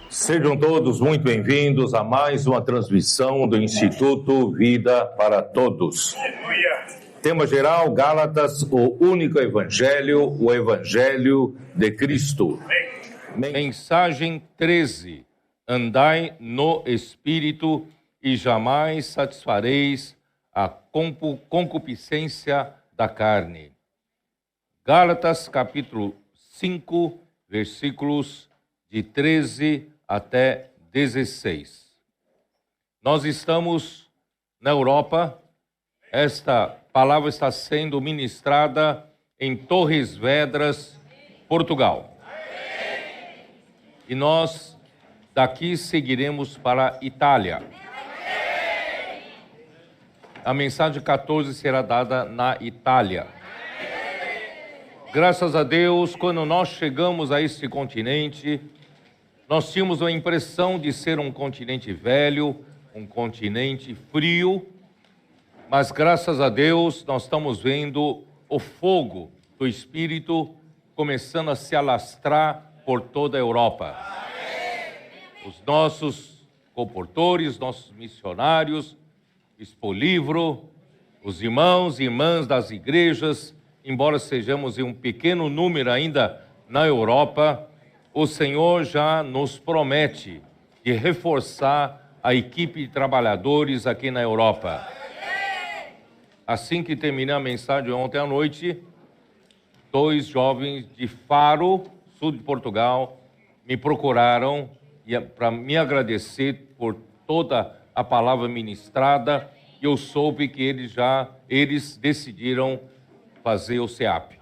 Sejam todos muito bem-vindos a mais uma transmissão do Instituto Vida para Todos. Tema geral, Gálatas, o único evangelho, o evangelho de Cristo. Mensagem 13. Andai no Espírito e jamais satisfareis a concupiscência da carne. Gálatas, capítulo 5, versículos de 13 até 16. Nós estamos na Europa. Esta palavra está sendo ministrada em Torres Vedras, Portugal. E nós daqui seguiremos para a Itália. A mensagem 14 será dada na Itália. Graças a Deus, quando nós chegamos a este continente, nós tínhamos a impressão de ser um continente velho, um continente frio, mas graças a Deus nós estamos vendo o fogo do Espírito começando a se alastrar por toda a Europa. Os nossos comportores, nossos missionários, Expolivro, os irmãos e irmãs das igrejas, embora sejamos em um pequeno número ainda na Europa, o Senhor já nos promete de reforçar a equipe de trabalhadores aqui na Europa. Assim que terminei a mensagem ontem à noite, 2 jovens de Faro, sul de Portugal, me procuraram para me agradecer por toda a palavra ministrada, e eu soube que eles decidiram fazer o CEAP.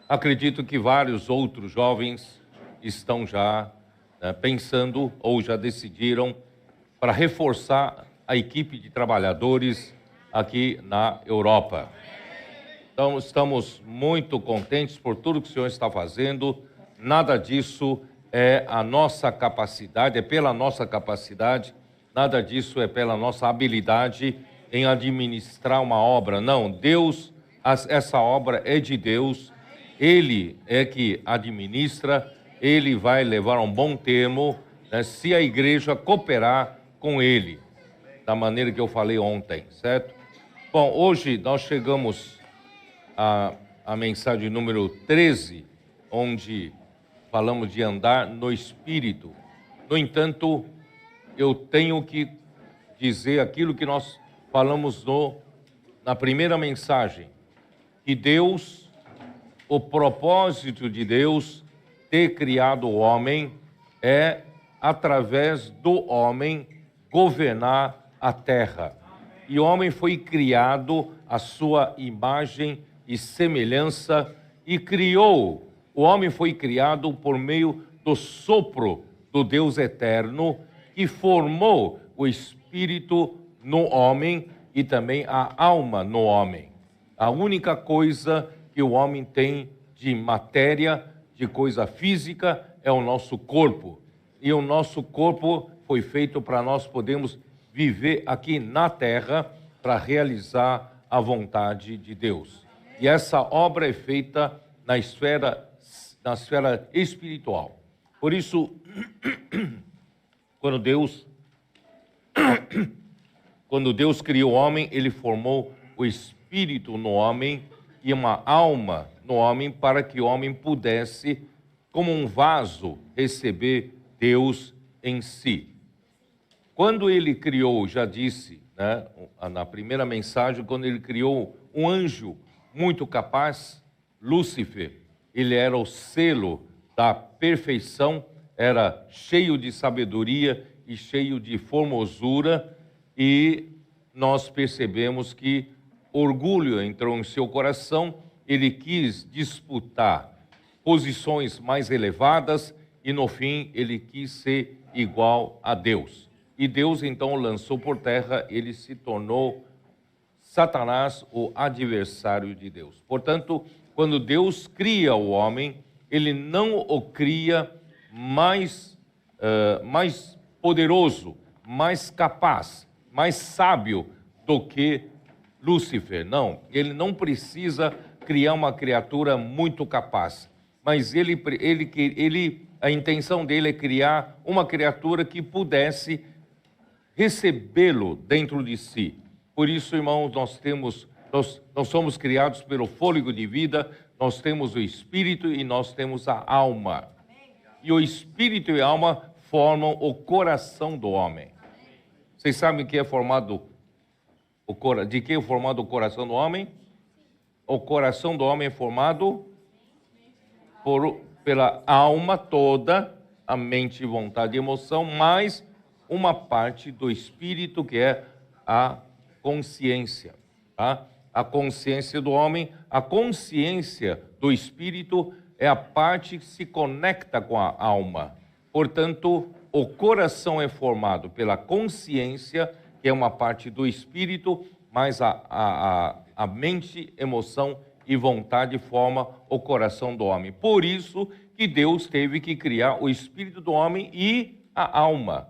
Acredito que vários outros jovens estão já pensando ou já decidiram para reforçar a equipe de trabalhadores aqui na Europa. Então, estamos muito contentes por tudo que o Senhor está fazendo. Nada disso é a nossa capacidade, é pela nossa capacidade, nada disso é pela nossa habilidade em administrar uma obra. Não, Deus, essa obra é de Deus. Ele é que administra, ele vai levar a um bom termo, se a igreja cooperar com ele, da maneira que eu falei ontem, certo? Bom, hoje nós chegamos à mensagem número 13, onde falamos de andar no Espírito. No entanto, eu tenho que dizer aquilo que nós falamos na primeira mensagem, que o propósito de Deus ter criado o homem é, através do homem, governar a terra. E o homem foi criado à sua imagem e semelhança e o homem foi criado por meio do sopro do Deus eterno, que formou o espírito no homem e também a alma no homem. A única coisa que o homem tem de matéria, de coisa física, é o nosso corpo. E o nosso corpo foi feito para nós podermos viver aqui na terra para realizar a vontade de Deus. E essa obra é feita na esfera espiritual. Por isso, quando Deus criou o homem, ele formou o espírito no homem e uma alma no homem para que o homem pudesse, como um vaso, receber Deus em si. Quando ele criou, já disse, na primeira mensagem, quando ele criou um anjo muito capaz, Lúcifer, ele era o selo da perfeição, era cheio de sabedoria e cheio de formosura, e nós percebemos que orgulho entrou em seu coração, ele quis disputar posições mais elevadas e no fim ele quis ser igual a Deus. E Deus então o lançou por terra, ele se tornou Satanás, o adversário de Deus. Portanto, quando Deus cria o homem, ele não o cria mais mais poderoso, mais capaz, mais sábio do que Lúcifer. Não, ele não precisa criar uma criatura muito capaz, mas a intenção dele é criar uma criatura que pudesse recebê-lo dentro de si. Por isso, irmãos, nós somos criados pelo fôlego de vida, nós temos o espírito e nós temos a alma. E o espírito e a alma formam o coração do homem. Vocês sabem que é formado de que é formado o coração do homem? O coração do homem é formado pela alma toda, a mente, vontade e emoção, mais uma parte do espírito, que é a consciência. Tá? A consciência do homem, a consciência do espírito é a parte que se conecta com a alma. Portanto, o coração é formado pela consciência, que é uma parte do espírito, mas a mente, emoção e vontade forma o coração do homem. Por isso que Deus teve que criar o espírito do homem e a alma.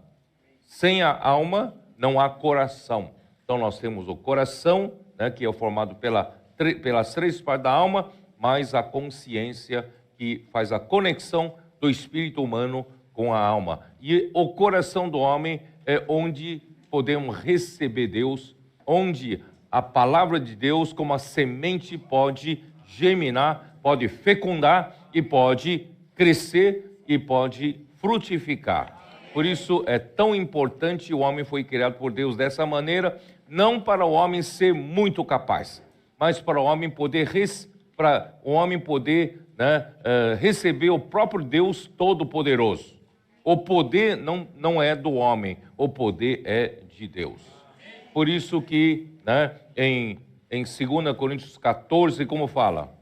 Sem a alma não há coração. Então nós temos o coração, né, que é formado pelas três partes da alma, mais a consciência, que faz a conexão do espírito humano com a alma. E o coração do homem é onde podemos receber Deus, onde a palavra de Deus, como a semente, pode germinar, pode fecundar e pode crescer e pode frutificar. Por isso é tão importante, o homem foi criado por Deus dessa maneira, não para o homem ser muito capaz, mas para o homem poder, receber o próprio Deus Todo-Poderoso. O poder não é do homem, o poder é de Deus. Por isso que, né, em 2 Coríntios 14, como fala?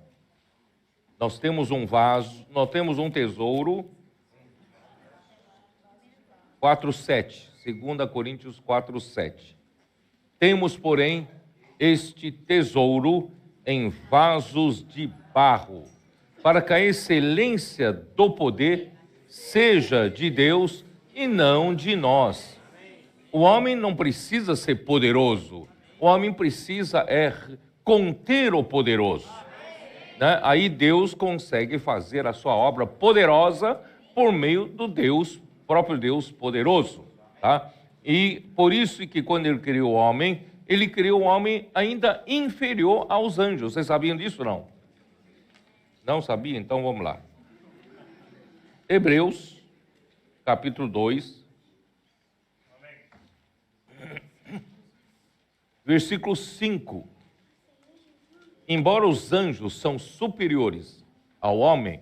Nós temos um vaso, nós temos um tesouro, 4:7, 2 Coríntios 4:7. Temos, porém, este tesouro em vasos de barro, para que a excelência do poder seja de Deus e não de nós. O homem não precisa ser poderoso, o homem precisa conter o poderoso. Né? Aí Deus consegue fazer a sua obra poderosa por meio do próprio Deus poderoso. Tá? E por isso que quando ele criou o homem ainda inferior aos anjos. Vocês sabiam disso ou não? Não sabia? Então vamos lá. Hebreus, capítulo 2, versículo 5. Embora os anjos são superiores ao homem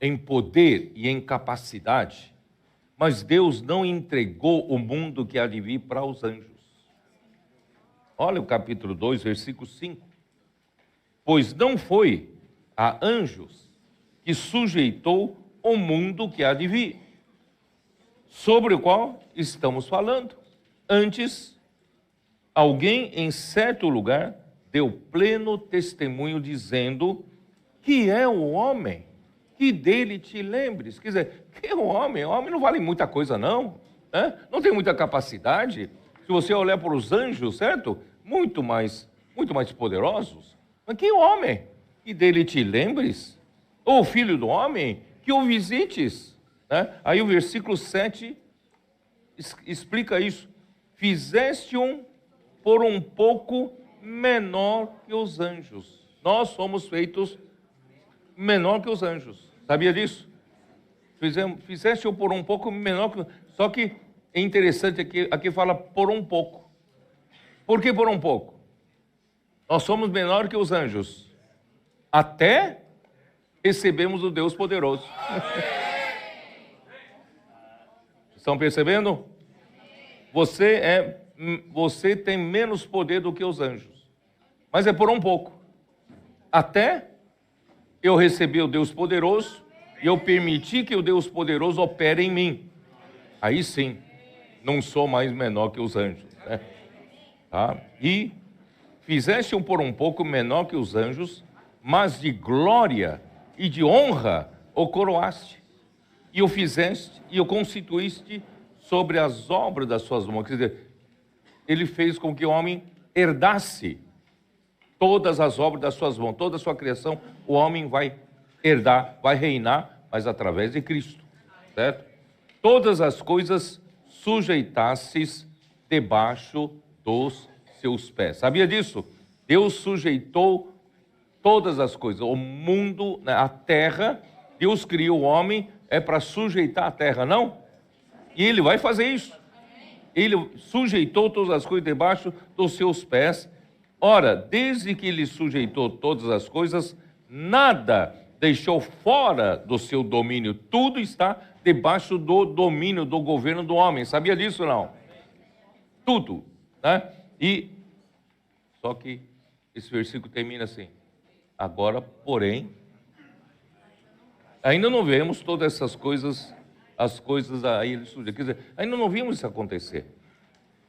em poder e em capacidade, mas Deus não entregou o mundo que há de vir para os anjos. Olha o capítulo 2, versículo 5. Pois não foi a anjos que sujeitou o mundo que há de vir, sobre o qual estamos falando. Antes, alguém em certo lugar deu pleno testemunho dizendo que é o homem, que dele te lembres. Quer dizer, que é o homem? O homem não vale muita coisa não, né? Não tem muita capacidade. Se você olhar para os anjos, certo? Muito mais poderosos. Mas que homem? Que dele te lembres? Ou o filho do homem, que o visites. Né? Aí o versículo 7 explica isso. Fizeste-o por um pouco menor que os anjos. Nós somos feitos menor que os anjos. Sabia disso? Fizeste-o por um pouco menor que... Só que é interessante aqui fala por um pouco. Por que por um pouco? Nós somos menor que os anjos. Até recebemos o Deus poderoso. Estão percebendo? Você tem menos poder do que os anjos. Mas é por um pouco. Até eu receber o Deus poderoso e eu permitir que o Deus poderoso opere em mim. Aí sim, não sou mais menor que os anjos. Né? Tá? E fizeste-o por um pouco menor que os anjos, mas de glória e de honra o coroaste. e o fizeste, e o constituíste sobre as obras das suas mãos. Quer dizer, ele fez com que o homem herdasse todas as obras das suas mãos, toda a sua criação, o homem vai herdar, vai reinar, mas através de Cristo, certo? Todas as coisas sujeitasses debaixo dos seus pés. Sabia disso? Deus sujeitou todas as coisas, o mundo, a terra, Deus criou o homem, é para sujeitar a terra, não? E ele vai fazer isso. Ele sujeitou todas as coisas debaixo dos seus pés. Ora, desde que ele sujeitou todas as coisas, nada deixou fora do seu domínio. Tudo está debaixo do domínio, do governo do homem. Sabia disso ou não? Tudo, né? E, só que esse versículo termina assim. Agora, porém, ainda não vemos todas essas coisas, as coisas aí ele sujeitou. Quer dizer, ainda não vimos isso acontecer,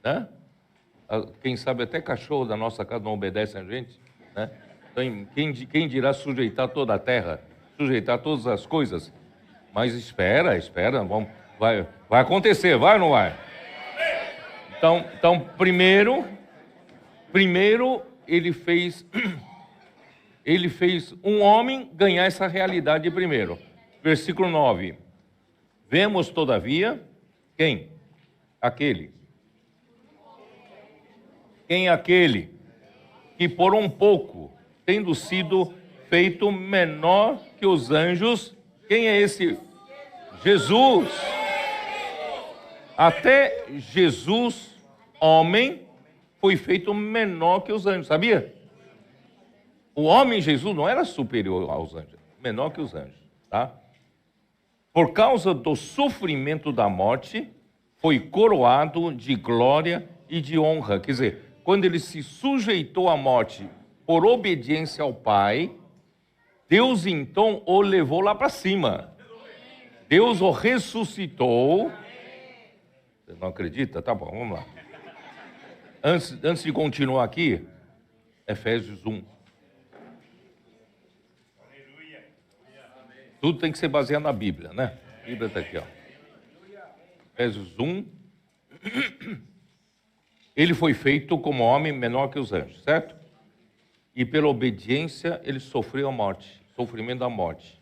né? Quem sabe até cachorro da nossa casa não obedece a gente, né? Então, quem dirá sujeitar toda a terra, sujeitar todas as coisas? Mas espera, vai acontecer, vai ou não vai? Então primeiro ele fez um homem ganhar essa realidade primeiro. Versículo 9. Vemos, todavia, quem? Quem é aquele que por um pouco, tendo sido feito menor que os anjos, quem é esse? Jesus. Até Jesus, homem, foi feito menor que os anjos, sabia? O homem Jesus não era superior aos anjos, menor que os anjos, tá? Por causa do sofrimento da morte, foi coroado de glória e de honra. Quer dizer, quando ele se sujeitou à morte por obediência ao Pai, Deus então o levou lá para cima. Deus o ressuscitou. Você não acredita? Tá bom, vamos lá. Antes de continuar aqui, Efésios 1. Tudo tem que ser baseado na Bíblia, né? A Bíblia está aqui, ó. Efésios 1. Ele foi feito como homem menor que os anjos, certo? E pela obediência ele sofreu a morte, sofrimento da morte,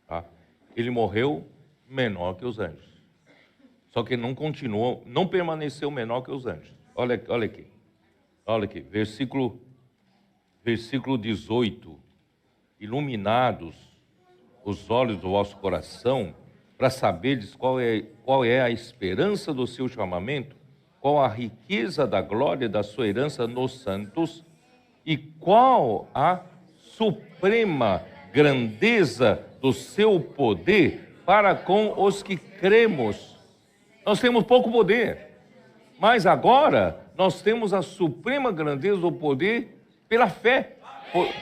tá? Ele morreu menor que os anjos. Só que não continuou, não permaneceu menor que os anjos. Olha aqui, versículo 18. Iluminados os olhos do vosso coração, para saberdes qual é a esperança do seu chamamento, qual a riqueza da glória da sua herança nos santos, e qual a suprema grandeza do seu poder para com os que cremos. Nós temos pouco poder, mas agora nós temos a suprema grandeza do poder pela fé.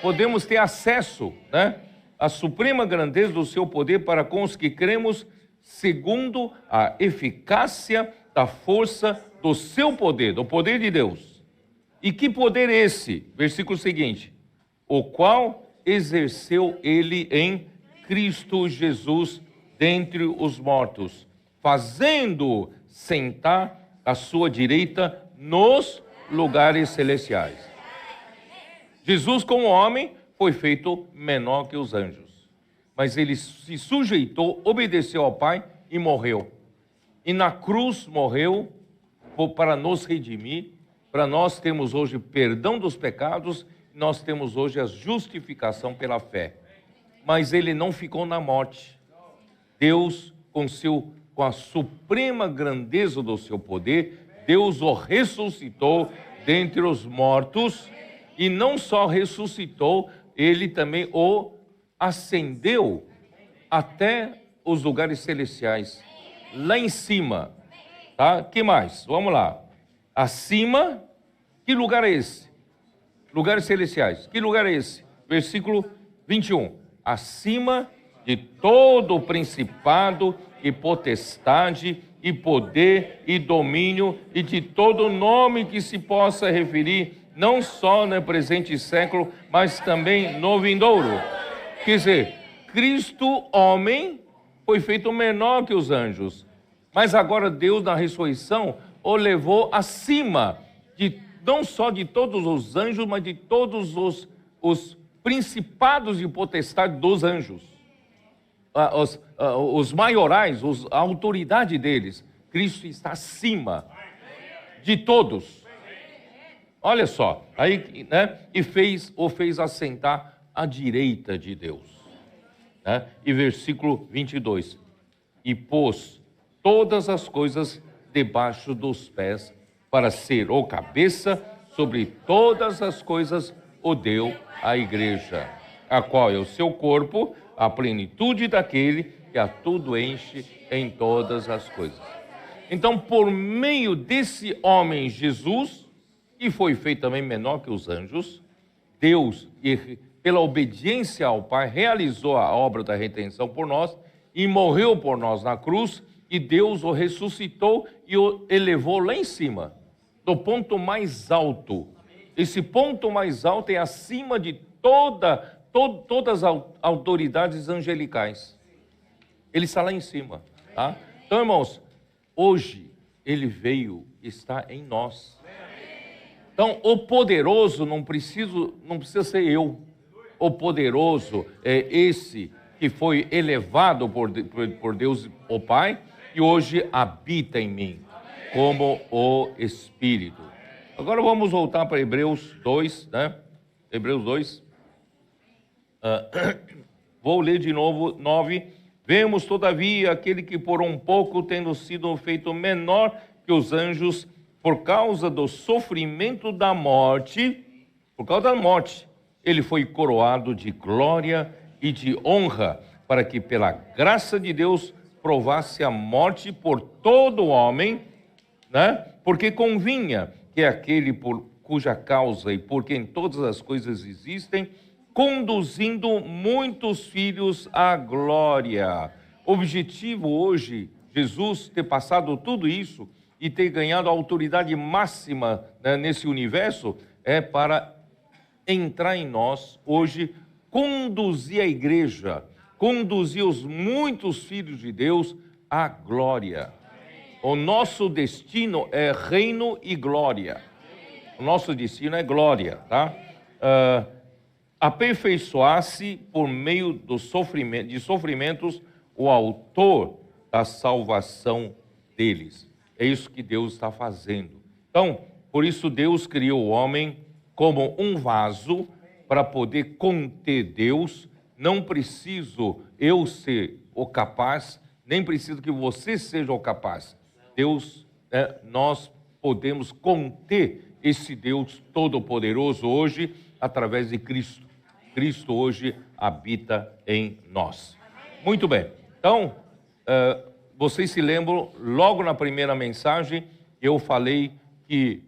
Podemos ter acesso, né? A suprema grandeza do seu poder para com os que cremos, segundo a eficácia da força do seu poder, do poder de Deus. E que poder esse? Versículo seguinte. O qual exerceu ele em Cristo Jesus dentre os mortos, fazendo sentar à sua direita nos lugares celestiais. Jesus, como homem, foi feito menor que os anjos, mas ele se sujeitou, obedeceu ao Pai e morreu. E na cruz morreu para nos redimir, para nós termos hoje perdão dos pecados, nós temos hoje a justificação pela fé. Mas ele não ficou na morte. Deus, com a suprema grandeza do seu poder, Deus o ressuscitou dentre os mortos, e não só ressuscitou, ele também o ascendeu até os lugares celestiais, lá em cima, tá? Que mais? Vamos lá. Acima, que lugar é esse? Lugares celestiais. Que lugar é esse? Versículo 21. Acima de todo o principado e potestade e poder e domínio e de todo nome que se possa referir, não só no presente século, mas também no vindouro. Quer dizer, Cristo, homem, foi feito menor que os anjos. Mas agora Deus, na ressurreição, o levou acima, não só de todos os anjos, mas de todos os principados e potestades dos anjos. Os maiorais, a autoridade deles. Cristo está acima de todos. Olha só, aí, né, e o fez assentar à direita de Deus. Né? E versículo 22. E pôs todas as coisas debaixo dos pés, para ser o cabeça sobre todas as coisas, o deu à igreja, a qual é o seu corpo, a plenitude daquele que a tudo enche em todas as coisas. Então, por meio desse homem Jesus, que foi feito também menor que os anjos, Deus, pela obediência ao Pai, realizou a obra da redenção por nós e morreu por nós na cruz, e Deus o ressuscitou e o elevou lá em cima, do ponto mais alto. Esse ponto mais alto é acima de todas as autoridades angelicais. Ele está lá em cima. Tá? Então, irmãos, hoje ele veio, está em nós. Então, o poderoso não precisa ser eu. O poderoso é esse que foi elevado por Deus, o Pai, e hoje habita em mim, como o Espírito. Agora vamos voltar para Hebreus 2, né? Hebreus 2. Vou ler de novo, 9. Vemos, todavia, aquele que por um pouco, tendo sido feito menor que os anjos, por causa do sofrimento da morte, ele foi coroado de glória e de honra, para que pela graça de Deus provasse a morte por todo homem, né? Porque convinha que aquele por cuja causa e por quem todas as coisas existem, conduzindo muitos filhos à glória. Objetivo hoje, Jesus ter passado tudo isso e ter ganhado a autoridade máxima, né, nesse universo, é para entrar em nós hoje, conduzir a igreja, conduzir os muitos filhos de Deus à glória. O nosso destino é reino e glória. O nosso destino é glória, tá? Aperfeiçoar-se por meio de sofrimentos o autor da salvação deles. É isso que Deus está fazendo. Então, por isso Deus criou o homem como um vaso para poder conter Deus. Não preciso eu ser o capaz, nem preciso que você seja o capaz. Deus, nós podemos conter esse Deus Todo-Poderoso hoje através de Cristo. Cristo hoje habita em nós. Muito bem. Então, vocês se lembram, logo na primeira mensagem, eu falei que,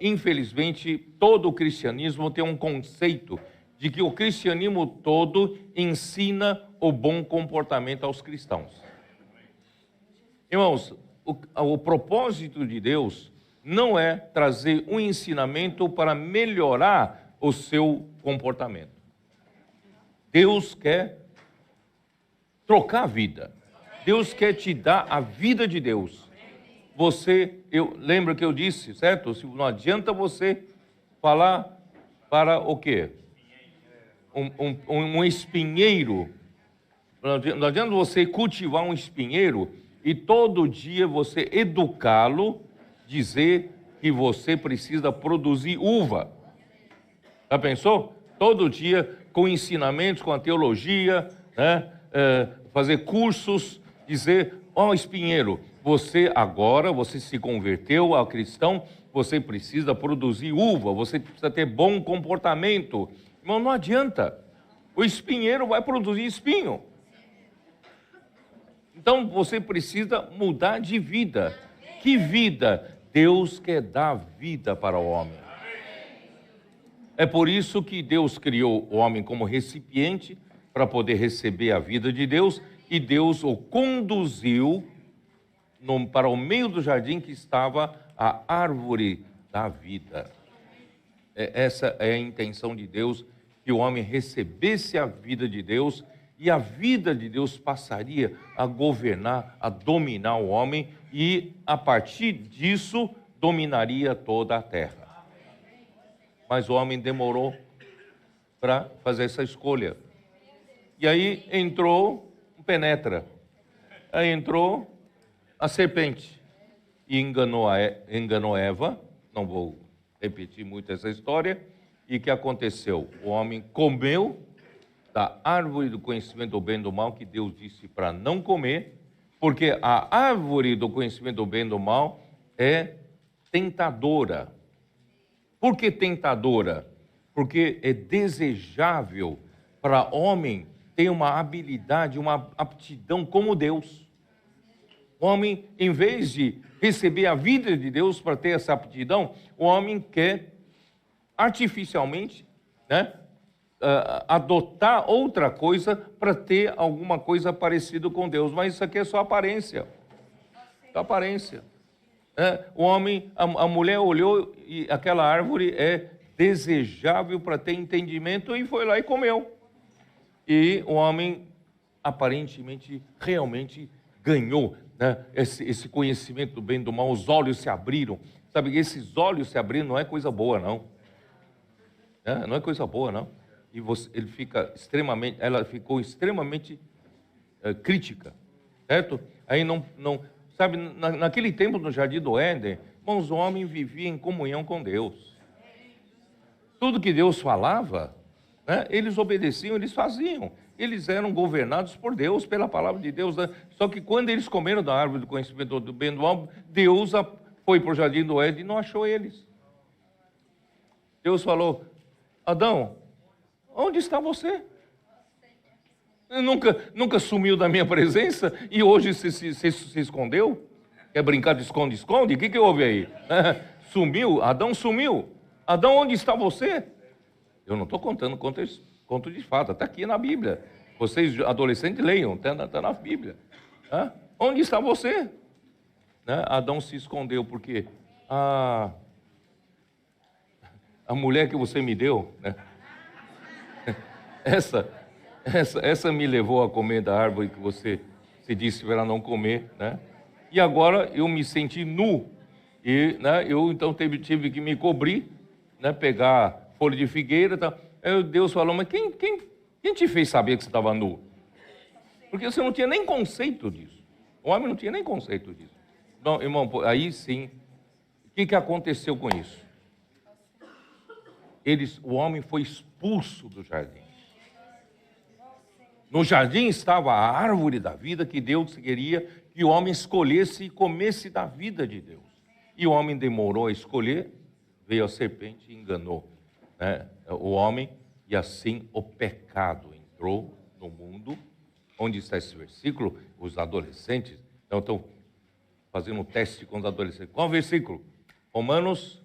infelizmente, todo o cristianismo tem um conceito de que o cristianismo todo ensina o bom comportamento aos cristãos. Irmãos, o propósito de Deus não é trazer um ensinamento para melhorar o seu comportamento. Deus quer trocar a vida. Deus quer te dar a vida de Deus. Lembra que eu disse, certo? Não adianta você falar para o quê? Um espinheiro. Não adianta você cultivar um espinheiro e todo dia você educá-lo, dizer que você precisa produzir uva. Já pensou? Todo dia com ensinamentos, com a teologia, né? Fazer cursos, dizer, espinheiro, você se converteu a cristão, você precisa produzir uva, você precisa ter bom comportamento. Irmão, não adianta. O espinheiro vai produzir espinho. Então você precisa mudar de vida. Que vida? Deus quer dar vida para o homem. É por isso que Deus criou o homem como recipiente para poder receber a vida de Deus, e Deus o conduziu para o meio do jardim que estava a árvore da vida. Essa é a intenção de Deus, que o homem recebesse a vida de Deus e a vida de Deus passaria a governar, a dominar o homem, e a partir disso dominaria toda a terra. Mas o homem demorou para fazer essa escolha. E aí entrou o penetra. Aí entrou a serpente e enganou Eva. Não vou repetir muito essa história. E o que aconteceu? O homem comeu da árvore do conhecimento do bem e do mal, que Deus disse para não comer, porque a árvore do conhecimento do bem e do mal é tentadora. Por que tentadora? Porque é desejável para homem ter uma habilidade, uma aptidão como Deus. O homem, em vez de receber a vida de Deus para ter essa aptidão, o homem quer artificialmente, né, adotar outra coisa para ter alguma coisa parecida com Deus. Mas isso aqui é só aparência. Só aparência. O homem, a mulher olhou e aquela árvore é desejável para ter entendimento e foi lá e comeu. E o homem aparentemente, realmente ganhou, né, esse conhecimento do bem e do mal. Os olhos se abriram. Sabe, esses olhos se abriram não é coisa boa, não. Não é coisa boa, não. E ela ficou extremamente crítica, certo? Aí não sabe, naquele tempo no Jardim do Éden, irmãos, o homem vivia em comunhão com Deus. Tudo que Deus falava, né, eles obedeciam, eles faziam. Eles eram governados por Deus, pela palavra de Deus. Né? Só que quando eles comeram da árvore do conhecimento do bem e do mal, Deus foi para o Jardim do Éden e não achou eles. Deus falou: Adão, onde está você? Nunca sumiu da minha presença e hoje se escondeu? Quer brincar de esconde-esconde? O que houve aí? Sumiu? Adão sumiu. Adão, onde está você? Eu não estou contando conto de fato, está aqui na Bíblia. Vocês, adolescentes, leiam, está na Bíblia. Onde está você? Adão se escondeu porque a mulher que você me deu, né? Essa me levou a comer da árvore que você se disse para não comer, né? E agora eu me senti nu e, né, eu então tive que me cobrir, né, pegar folha de figueira, tá? Aí Deus falou: mas quem te fez saber que você estava nu? Porque você não tinha nem conceito disso. O homem não tinha nem conceito disso. Então, irmão, aí sim, o que aconteceu com isso? O homem foi expulso do jardim. No jardim estava a árvore da vida que Deus queria que o homem escolhesse e comesse da vida de Deus. E o homem demorou a escolher, veio a serpente e enganou, né, o homem, e assim o pecado entrou no mundo. Onde está esse versículo? Os adolescentes estão fazendo um teste com os adolescentes. Qual versículo? Romanos...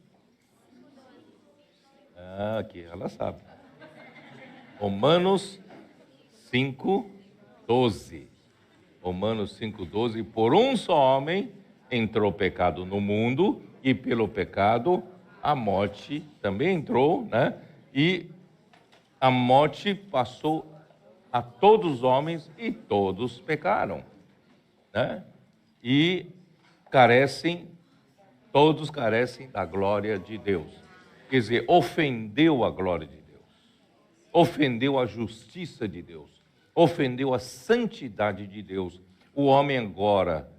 aqui, ela sabe. Romanos 5:12. Romanos 5:12. Por um só homem entrou o pecado no mundo, e pelo pecado a morte também entrou, né? E a morte passou a todos os homens e todos pecaram, né? E todos carecem da glória de Deus. Quer dizer, ofendeu a glória de Deus, ofendeu a justiça de Deus, ofendeu a santidade de Deus. O homem agora,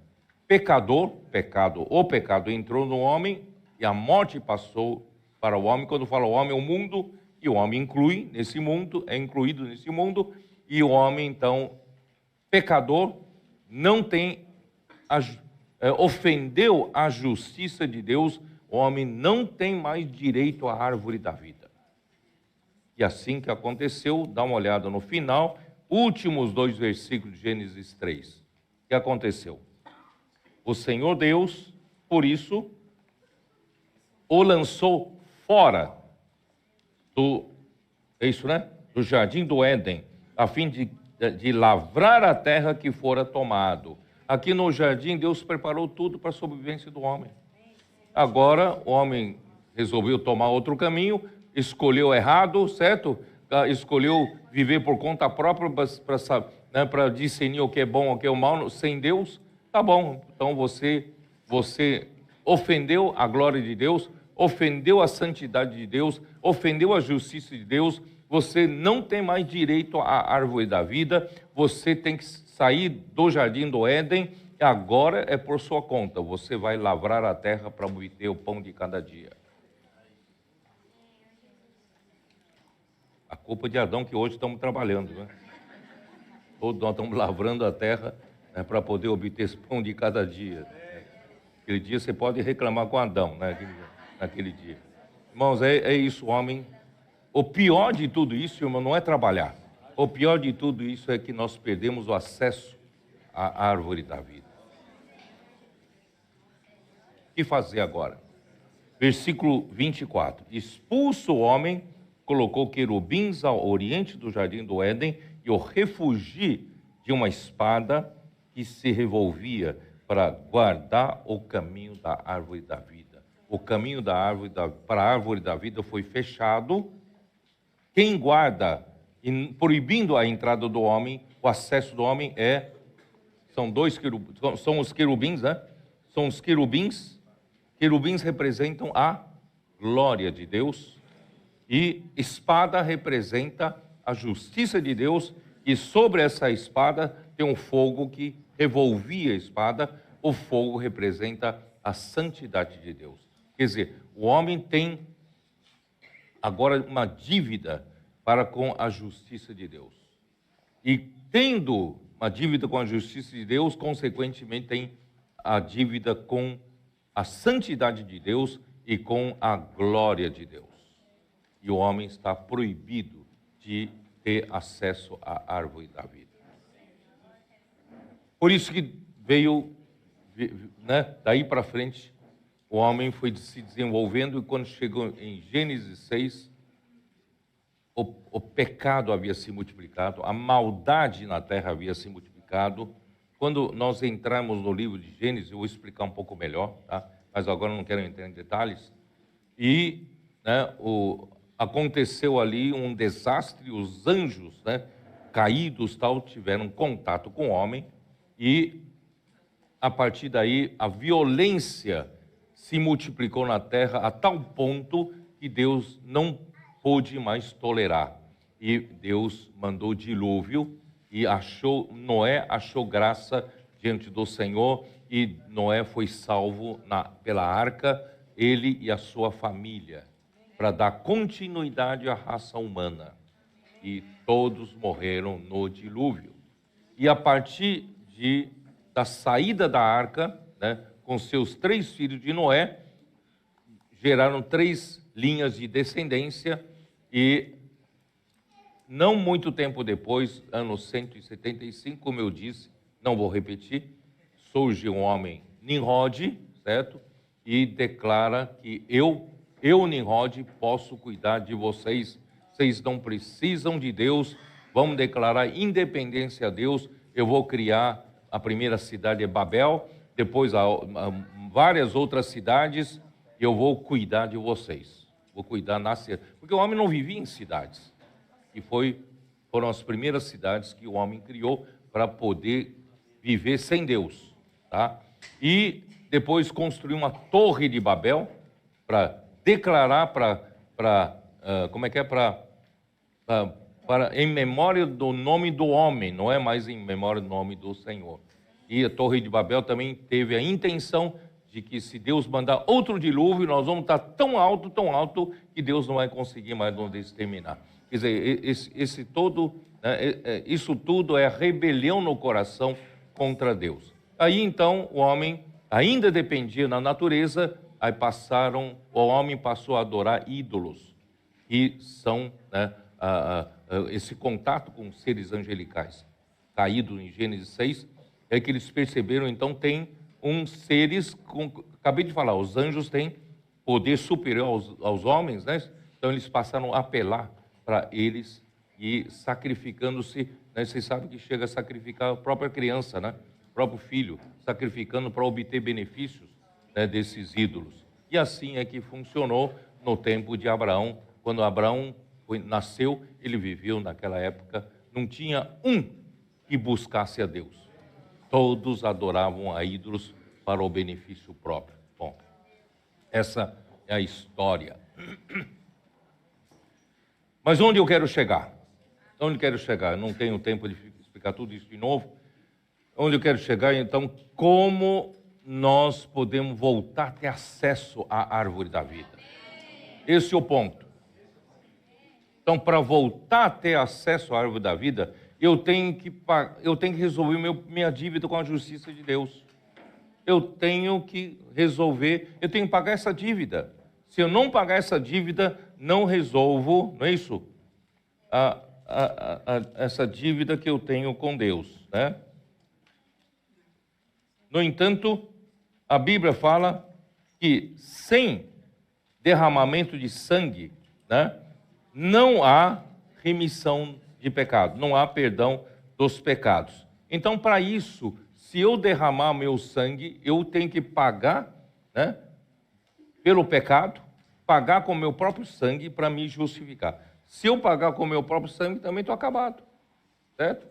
o pecado entrou no homem e a morte passou para o homem. Quando fala o homem, é o mundo, e o homem é incluído nesse mundo, e o homem, então, pecador, não tem, ofendeu a justiça de Deus. O homem não tem mais direito à árvore da vida. E assim que aconteceu, dá uma olhada no final, últimos 2 versículos de Gênesis 3. O que aconteceu? O Senhor Deus, por isso, o lançou fora do jardim do Éden, a fim de lavrar a terra que fora tomado. Aqui no jardim, Deus preparou tudo para a sobrevivência do homem. Agora, o homem resolveu tomar outro caminho, escolheu errado, certo? escolheu viver por conta própria para discernir o que é bom, o que é o mal, sem Deus, tá bom. Então você ofendeu a glória de Deus, ofendeu a santidade de Deus, ofendeu a justiça de Deus, você não tem mais direito à árvore da vida, você tem que sair do jardim do Éden, e agora é por sua conta, você vai lavrar a terra para obter o pão de cada dia. A culpa de Adão que hoje estamos trabalhando, né? Todos nós estamos lavrando a terra, né, para poder obter esse pão de cada dia. Aquele dia você pode reclamar com Adão, né, naquele dia. Irmãos, é isso, homem. O pior de tudo isso, irmão, não é trabalhar. O pior de tudo isso é que nós perdemos o acesso à árvore da vida. O que fazer agora? Versículo 24. Expulso o homem, colocou querubins ao oriente do jardim do Éden e o refugi de uma espada que se revolvia para guardar o caminho da árvore da vida. O caminho da árvore para a árvore da vida foi fechado. Quem guarda, proibindo a entrada do homem, o acesso do homem são os querubins, né? São os querubins. Querubins representam a glória de Deus e espada representa a justiça de Deus, e sobre essa espada tem um fogo que revolvia a espada. O fogo representa a santidade de Deus. Quer dizer, o homem tem agora uma dívida para com a justiça de Deus. E tendo uma dívida com a justiça de Deus, consequentemente tem a dívida com a santidade de Deus e com a glória de Deus. E o homem está proibido de ter acesso à árvore da vida. Por isso que veio, né, daí para frente, o homem foi se desenvolvendo, e quando chegou em Gênesis 6, o pecado havia se multiplicado, a maldade na terra havia se multiplicado. Quando nós entramos no livro de Gênesis, eu vou explicar um pouco melhor, tá? Mas agora não quero entrar em detalhes. E, né, aconteceu ali um desastre, os anjos, né, caídos, tal, tiveram contato com o homem, e a partir daí a violência se multiplicou na terra a tal ponto que Deus não pôde mais tolerar. E Deus mandou dilúvio, e Noé achou graça diante do Senhor, e Noé foi salvo pela arca, ele e a sua família, para dar continuidade à raça humana. E todos morreram no dilúvio. E a partir da saída da arca, né, com seus 3 filhos de Noé, geraram 3 linhas de descendência, e não muito tempo depois, ano 175, como eu disse, não vou repetir, surge um homem, Nimrod, certo? E declara que eu, Nimrod, posso cuidar de vocês, vocês não precisam de Deus, vamos declarar independência a Deus, eu vou criar a primeira cidade, Babel, depois várias outras cidades, eu vou cuidar de vocês, vou cuidar na cidade, porque o homem não vivia em cidades, e foram as primeiras cidades que o homem criou para poder viver sem Deus, tá? E depois construiu uma torre de Babel para declarar em memória do nome do homem, não é mais em memória do nome do Senhor. E a torre de Babel também teve a intenção de que, se Deus mandar outro dilúvio, nós vamos estar tão alto, que Deus não vai conseguir mais nos exterminar. Quer dizer, isso tudo é a rebelião no coração contra Deus. Aí então o homem ainda dependia da natureza, o homem passou a adorar ídolos, que são, né, esse contato com seres angelicais. Caído em Gênesis 6, é que eles perceberam, então, tem seres, acabei de falar, os anjos têm poder superior aos homens, né? Então eles passaram a apelar para eles e sacrificando-se, né? Vocês sabem que chega a sacrificar a própria criança, né? O próprio filho, sacrificando para obter benefícios, né, desses ídolos. E assim é que funcionou no tempo de Abraão, quando Abraão nasceu, ele viveu naquela época, não tinha um que buscasse a Deus. Todos adoravam a ídolos para o benefício próprio. Bom, essa é a história. Mas onde eu quero chegar? Onde eu quero chegar? Eu não tenho tempo de explicar tudo isso de novo. Onde eu quero chegar, então, como nós podemos voltar a ter acesso à árvore da vida. Esse é o ponto. Então, para voltar a ter acesso à árvore da vida, eu tenho que resolver minha dívida com a justiça de Deus. Eu tenho que pagar essa dívida. Se eu não pagar essa dívida, não resolvo, não é isso? Essa dívida que eu tenho com Deus, né? No entanto, a Bíblia fala que sem derramamento de sangue, né, não há remissão de pecado, não há perdão dos pecados. Então, para isso, se eu derramar meu sangue, eu tenho que pagar, né, pelo pecado, pagar com meu próprio sangue para me justificar. Se eu pagar com meu próprio sangue, também estou acabado, certo?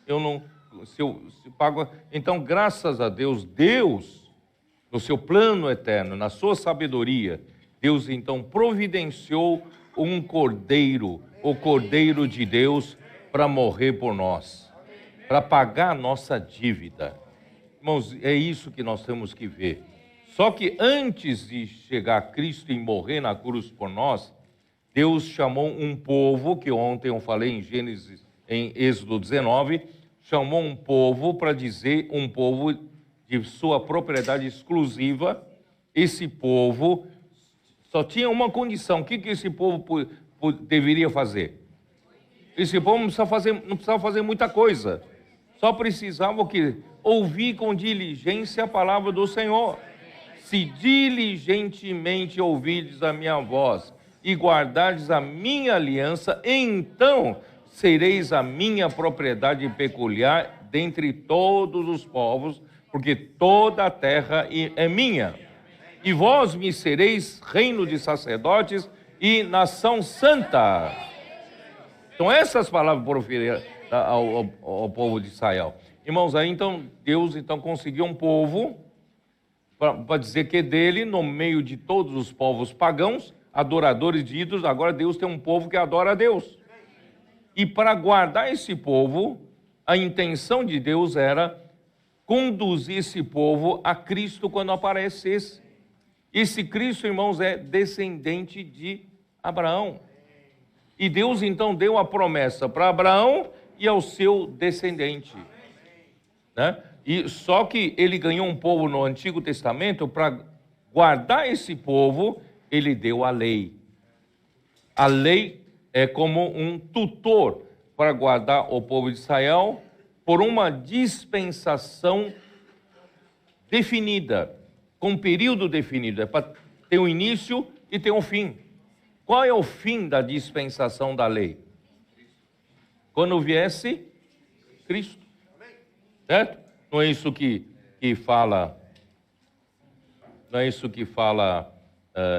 Eu não, se pago. Então, graças a Deus, no seu plano eterno, na sua sabedoria, Deus então providenciou um cordeiro, o Cordeiro de Deus, para morrer por nós, para pagar a nossa dívida. Irmãos, é isso que nós temos que ver. Só que antes de chegar a Cristo e morrer na cruz por nós, Deus chamou um povo, que ontem eu falei em Êxodo 19, chamou um povo para dizer, um povo de sua propriedade exclusiva. Esse povo só tinha uma condição. O que esse povo deveria fazer? Esse povo não precisava fazer muita coisa. Só precisava o quê? Ouvir com diligência a palavra do Senhor. Se diligentemente ouvirdes a minha voz e guardardes a minha aliança, então sereis a minha propriedade peculiar dentre todos os povos, porque toda a terra é minha. E vós me sereis reino de sacerdotes e nação santa. Então essas palavras proferidas ao povo de Israel. Irmãos, aí então Deus conseguiu um povo para dizer que dele, no meio de todos os povos pagãos, adoradores de ídolos, agora Deus tem um povo que adora a Deus. E para guardar esse povo, a intenção de Deus era conduzir esse povo a Cristo quando aparecesse. Esse Cristo, irmãos, é descendente de Abraão. E Deus então deu a promessa para Abraão e ao seu descendente, né? E só que ele ganhou um povo no Antigo Testamento. Para guardar esse povo, ele deu a lei. A lei é como um tutor para guardar o povo de Israel por uma dispensação definida, com um período definido. É para ter um início e ter um fim. Qual é o fim da dispensação da lei? Quando viesse Cristo, certo? Não é isso que fala, não é isso que fala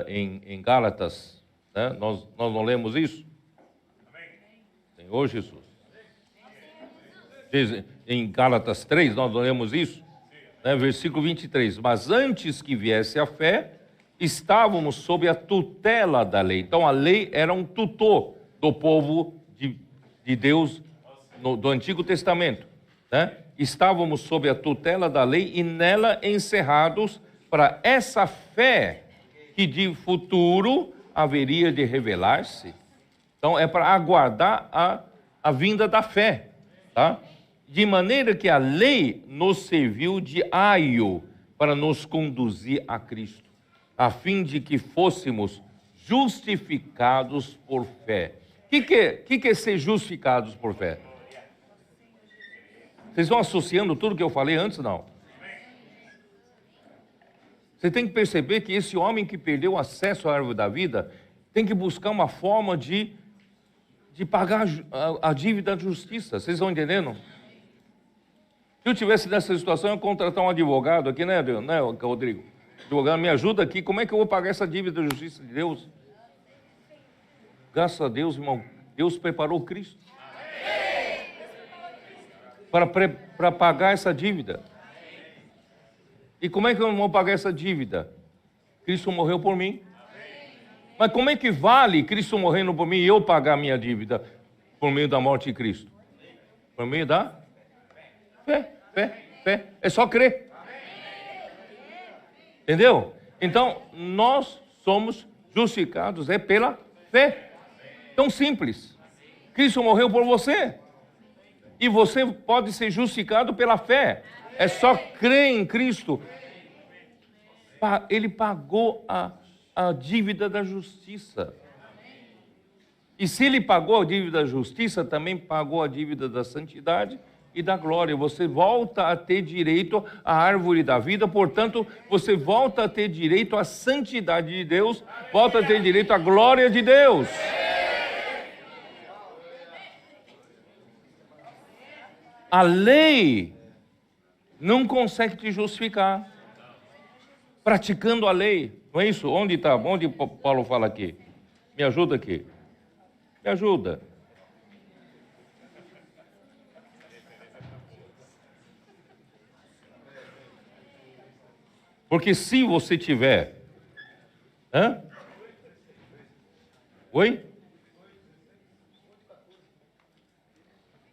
em Gálatas, né? Nós não lemos isso? Senhor Jesus. Em Gálatas 3, nós não lemos isso? Né? Versículo 23. Mas antes que viesse a fé, estávamos sob a tutela da lei. Então a lei era um tutor do povo de Deus do Antigo Testamento, né? Estávamos sob a tutela da lei e nela encerrados para essa fé que de futuro haveria de revelar-se. Então é para aguardar a vinda da fé, tá? De maneira que a lei nos serviu de aio para nos conduzir a Cristo, a fim de que fôssemos justificados por fé. O que é ser justificados por fé? Vocês estão associando tudo que eu falei antes, não? Você tem que perceber que esse homem que perdeu acesso à árvore da vida tem que buscar uma forma de pagar a dívida da justiça. Vocês estão entendendo? Se eu estivesse nessa situação, eu ia contratar um advogado aqui, né, Rodrigo? Advogado, me ajuda aqui, como é que eu vou pagar essa dívida da justiça de Deus? Graças a Deus, irmão, Deus preparou Cristo para pagar essa dívida. E como é que eu não vou pagar essa dívida? Cristo morreu por mim. Mas como é que vale Cristo morrendo por mim e eu pagar a minha dívida por meio da morte de Cristo? Por meio da fé. É só crer. Entendeu? Então, nós somos justificados pela fé. Tão simples. Cristo morreu por você. E você pode ser justificado pela fé. É só crer em Cristo. Ele pagou a dívida da justiça. E se ele pagou a dívida da justiça, também pagou a dívida da santidade e da glória. Você volta a ter direito à árvore da vida, portanto, você volta a ter direito à santidade de Deus, volta a ter direito à glória de Deus. A lei não consegue te justificar praticando a lei. Não é isso? Onde está? Onde Paulo fala aqui? Me ajuda aqui. Me ajuda. Porque se você tiver... Oi?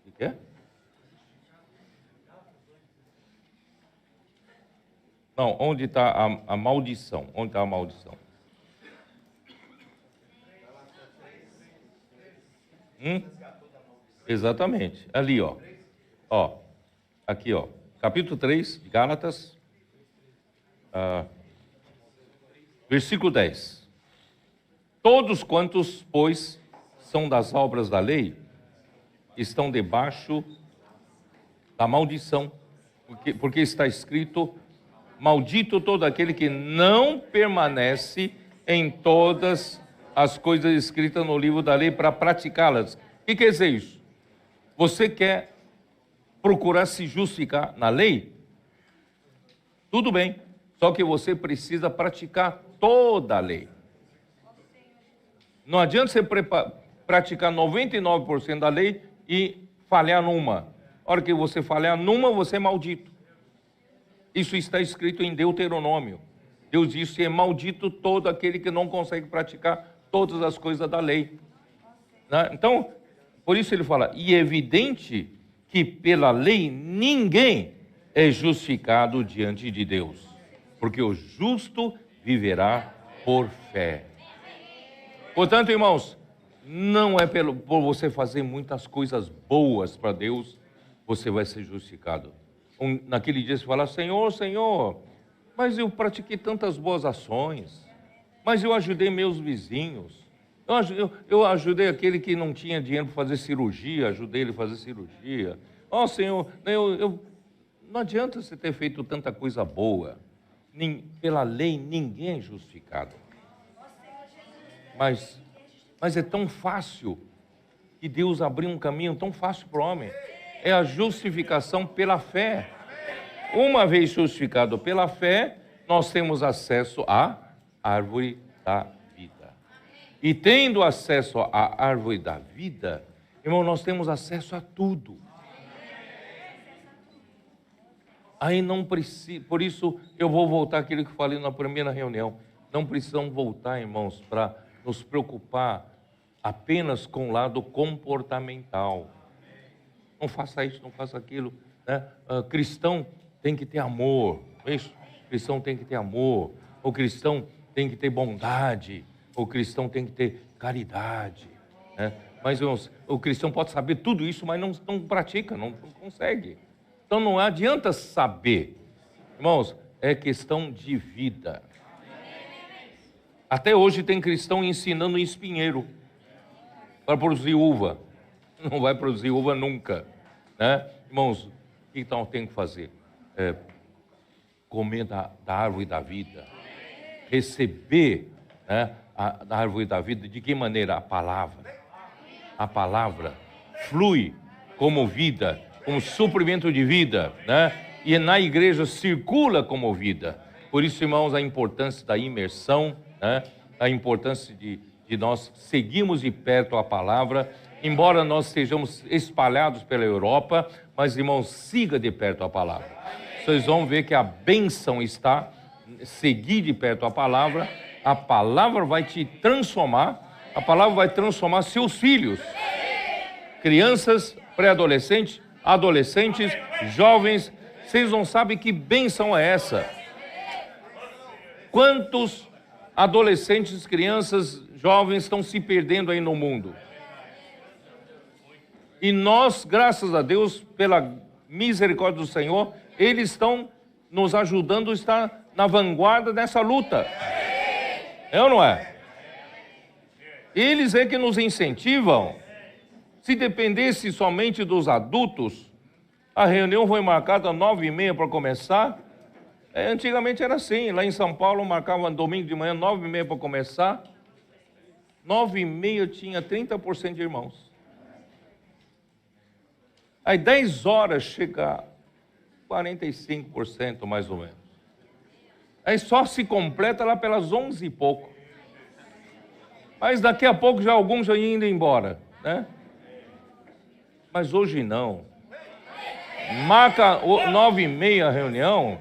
O que é? Não, onde está a maldição? Onde está a maldição? Exatamente. Ali, ó. Aqui, ó. Capítulo 3 de Gálatas, versículo 10. Todos quantos, pois, são das obras da lei, estão debaixo da maldição. Porque está escrito: maldito todo aquele que não permanece em todas as coisas escritas no livro da lei para praticá-las. O que quer dizer isso? Você quer procurar se justificar na lei? Tudo bem, só que você precisa praticar toda a lei. Não adianta você praticar 99% da lei e falhar numa. A hora que você falhar numa, você é maldito. Isso está escrito em Deuteronômio. Deus disse: é maldito todo aquele que não consegue praticar todas as coisas da lei. Então, por isso ele fala: e é evidente que pela lei ninguém é justificado diante de Deus, porque o justo viverá por fé. Portanto, irmãos, não é por você fazer muitas coisas boas para Deus, você vai ser justificado. Naquele dia você fala: Senhor, Senhor, mas eu pratiquei tantas boas ações, mas eu ajudei meus vizinhos, eu ajudei aquele que não tinha dinheiro para fazer cirurgia, ajudei ele a fazer cirurgia. Ó, Senhor, não adianta você ter feito tanta coisa boa. Pela lei ninguém é justificado. Mas é tão fácil que Deus abriu um caminho tão fácil para o homem. É a justificação pela fé. Uma vez justificado pela fé, nós temos acesso à árvore da vida. E tendo acesso à árvore da vida, irmão, nós temos acesso a tudo. Aí não precisa, por isso eu vou voltar àquilo que falei na primeira reunião. Não precisamos voltar, irmãos, para nos preocupar apenas com o lado comportamental. Não faça isso, não faça aquilo, né? Cristão tem que ter amor, é isso? Cristão tem que ter amor, o cristão tem que ter bondade, o cristão tem que ter caridade, né? Mas o cristão pode saber tudo isso, mas não pratica, não consegue. Então não adianta saber, irmãos, é questão de vida. Até hoje tem cristão ensinando em espinheiro para produzir uva. Não vai produzir uva nunca, né? Irmãos, o que então tem que fazer? Comer da árvore da vida, receber, né, da árvore da vida. De que maneira? A palavra flui como vida, como suprimento de vida, né? E na igreja circula como vida. Por isso, irmãos, a importância da imersão, né? A importância de de nós seguirmos de perto a palavra, embora nós estejamos espalhados pela Europa, mas, irmãos, siga de perto a palavra. Vocês vão ver que a bênção está seguir de perto a palavra vai te transformar, a palavra vai transformar seus filhos, crianças, pré-adolescentes, adolescentes, jovens. Vocês não sabem que bênção é essa. Quantos adolescentes, crianças, jovens estão se perdendo aí no mundo? E nós, graças a Deus, pela misericórdia do Senhor, eles estão nos ajudando a estar na vanguarda dessa luta. É ou não é? Eles é que nos incentivam. Se dependesse somente dos adultos, a reunião foi marcada às 9h30 para começar. Antigamente era assim, lá em São Paulo marcavam domingo de manhã, 9h30 para começar. 9h30 tinha 30% de irmãos. Aí 10 horas chega 45% mais ou menos. Aí só se completa lá pelas 11 e pouco. Mas daqui a pouco já alguns já indo embora, né? Mas hoje não. Marca 9h30 a reunião.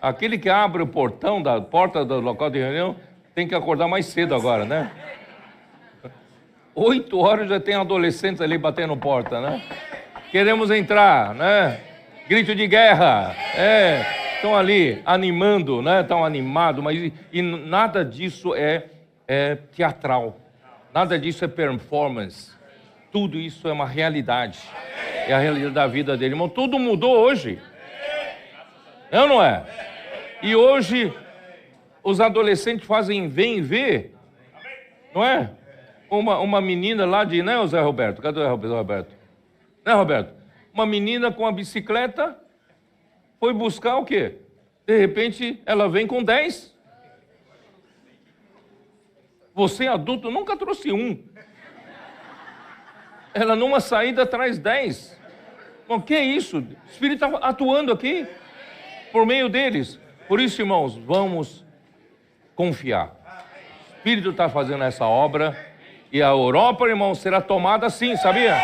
Aquele que abre o portão da porta do local de reunião tem que acordar mais cedo agora, né? 8 horas já tem adolescentes ali batendo porta, né? Queremos entrar, né? Grito de guerra, estão ali animando, né? Estão animados, mas e nada disso é teatral, nada disso é performance, tudo isso é uma realidade, é a realidade da vida dele, irmão. Tudo mudou hoje, é ou não é? E hoje os adolescentes fazem vem ver, não é? Uma menina lá de, né, o Zé Roberto? Cadê o Zé Roberto? Né, Roberto? Uma menina com a bicicleta foi buscar o quê? De repente ela vem com 10. Você, adulto, nunca trouxe um. Ela numa saída traz 10. Bom, que é isso? O Espírito está atuando aqui por meio deles. Por isso, irmãos, vamos confiar. O Espírito está fazendo essa obra e a Europa, irmãos, será tomada assim, sabia?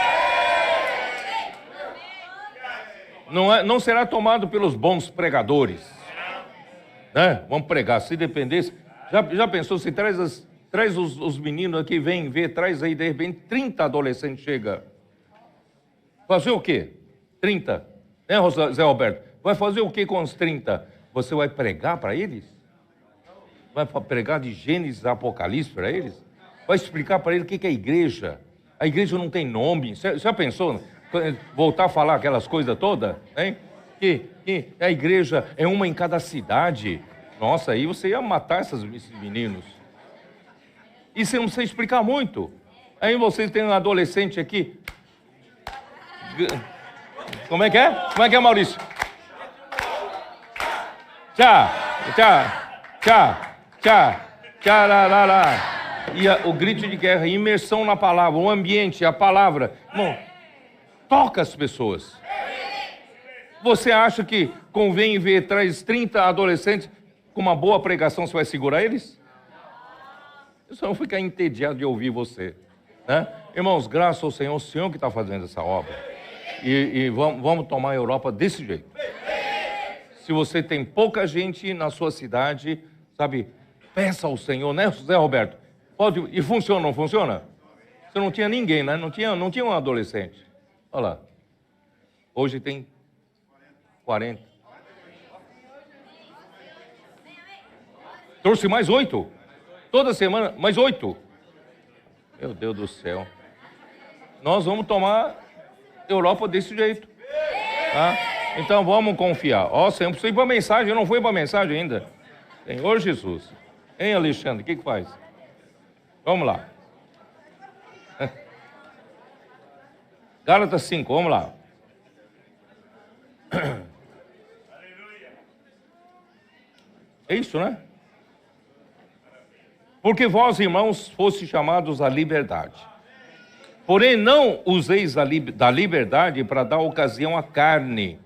Não será tomado pelos bons pregadores, né? Vamos pregar, se dependesse. Já pensou, se traz os meninos aqui, vem ver, traz aí, de repente, 30 adolescentes chega. Fazer o quê? 30, né, Zé Roberto? Vai fazer o quê com os 30? Você vai pregar para eles? Vai pregar de Gênesis a Apocalipse para eles? Vai explicar para eles o que é a igreja? A igreja não tem nome. Você já pensou? Voltar a falar aquelas coisas todas, hein? Que a igreja é uma em cada cidade. Nossa, aí você ia matar esses meninos. E você não precisa explicar muito. Aí vocês têm um adolescente aqui. Como é que é? Como é que é, Maurício? Tchá, tchá, tchá, tchá, tchá, lá, lá, lá. E o grito de guerra, imersão na palavra, o ambiente, a palavra. Bom, toca as pessoas. Você acha que convém ver, traz 30 adolescentes com uma boa pregação, você vai segurar eles? Eu só não ficar entediado de ouvir você, né? Irmãos, graças ao Senhor, o Senhor que está fazendo essa obra. E vamos tomar a Europa desse jeito. Se você tem pouca gente na sua cidade, sabe, peça ao Senhor, né, Zé Roberto? Pode, e funciona, não funciona? Você não tinha ninguém, né? Não tinha um adolescente. Olha lá. Hoje tem 40. Trouxe mais 8. Toda semana, mais 8. Meu Deus do céu. Nós vamos tomar Europa desse jeito. Tá? Então vamos confiar. Ó, Senhor, preciso ir para a mensagem. Eu não fui para a mensagem ainda. Senhor Jesus. Hein, Alexandre? O que faz? Vamos lá. Gálatas 5, vamos lá. É isso, né? Porque vós, irmãos, fostes chamados à liberdade. Porém, não useis da liberdade para dar ocasião à carne.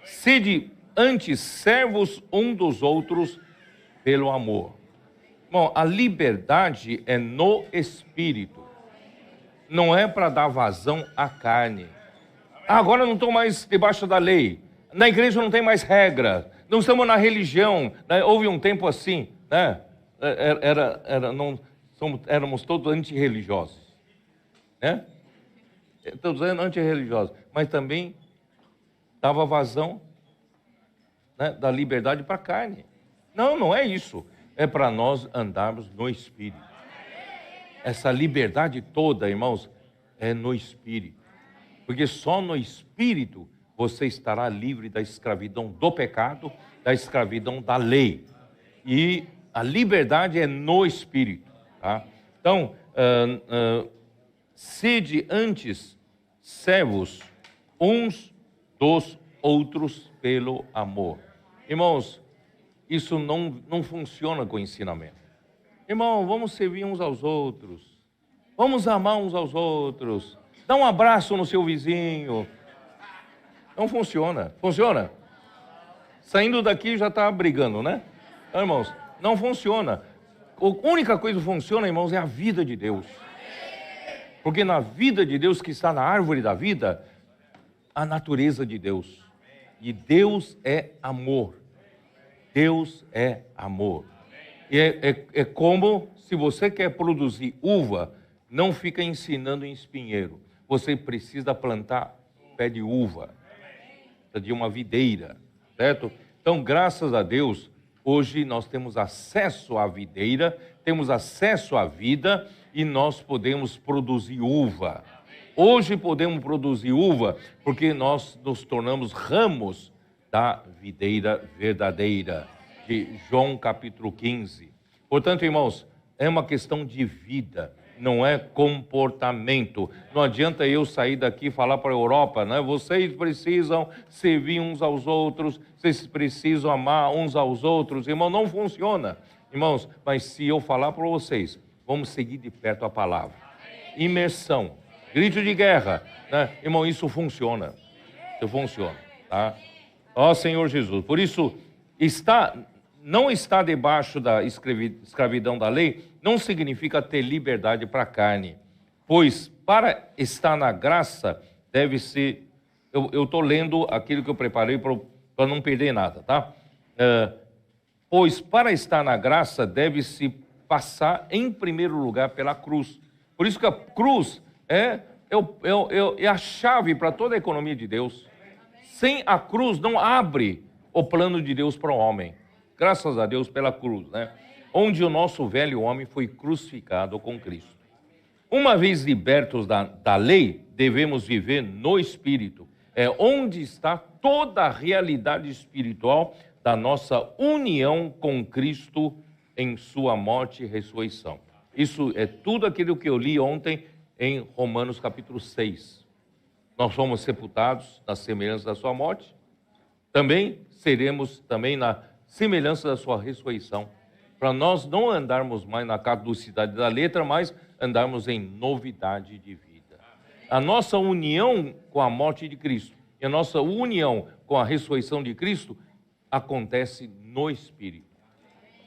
Sede antes servos um dos outros pelo amor. Bom, a liberdade é no espírito. Não é para dar vazão à carne. Agora eu não estou mais debaixo da lei. Na igreja não tem mais regra. Não estamos na religião. Né? Houve um tempo assim, né? Éramos todos antirreligiosos. Né? Estou dizendo antirreligiosos. Mas também dava vazão, né, da liberdade para a carne. Não, não é isso. É para nós andarmos no Espírito. Essa liberdade toda, irmãos, é no Espírito. Porque só no Espírito você estará livre da escravidão do pecado, da escravidão da lei. E a liberdade é no Espírito. Tá? Então, sede antes servos uns dos outros pelo amor. Irmãos, isso não funciona com ensinamento. Irmão, vamos servir uns aos outros. Vamos amar uns aos outros. Dá um abraço no seu vizinho. Não funciona. Funciona? Saindo daqui já está brigando, né? Então, irmãos, não funciona. A única coisa que funciona, irmãos, é a vida de Deus. Porque na vida de Deus, que está na árvore da vida, a natureza de Deus. E Deus é amor. Deus é amor. E é como se você quer produzir uva, não fica ensinando em espinheiro. Você precisa plantar pé de uva, de uma videira, certo? Então, graças a Deus, hoje nós temos acesso à videira, temos acesso à vida e nós podemos produzir uva. Hoje podemos produzir uva porque nós nos tornamos ramos da videira verdadeira, de João capítulo 15. Portanto, irmãos, é uma questão de vida, não é comportamento. Não adianta eu sair daqui e falar para a Europa, né? Vocês precisam servir uns aos outros, vocês precisam amar uns aos outros. Irmão, não funciona. Irmãos, mas se eu falar para vocês, vamos seguir de perto a palavra. Imersão, grito de guerra, né? Irmão, isso funciona. Isso funciona, tá? Ó Senhor Jesus, por isso, não está debaixo da escravidão da lei, não significa ter liberdade para a carne. Pois, para estar na graça, deve ser... Eu estou lendo aquilo que eu preparei para não perder nada, tá? Pois, para estar na graça, deve-se passar, em primeiro lugar, pela cruz. Por isso que a cruz é a chave para toda a economia de Deus. Sem a cruz não abre o plano de Deus para o homem. Graças a Deus pela cruz, né? Onde o nosso velho homem foi crucificado com Cristo. Uma vez libertos da lei, devemos viver no Espírito. É onde está toda a realidade espiritual da nossa união com Cristo em sua morte e ressurreição. Isso é tudo aquilo que eu li ontem em Romanos capítulo 6. Nós fomos sepultados na semelhança da sua morte, também seremos também na semelhança da sua ressurreição, para nós não andarmos mais na caducidade da letra, mas andarmos em novidade de vida. A nossa união com a morte de Cristo e a nossa união com a ressurreição de Cristo acontece no Espírito.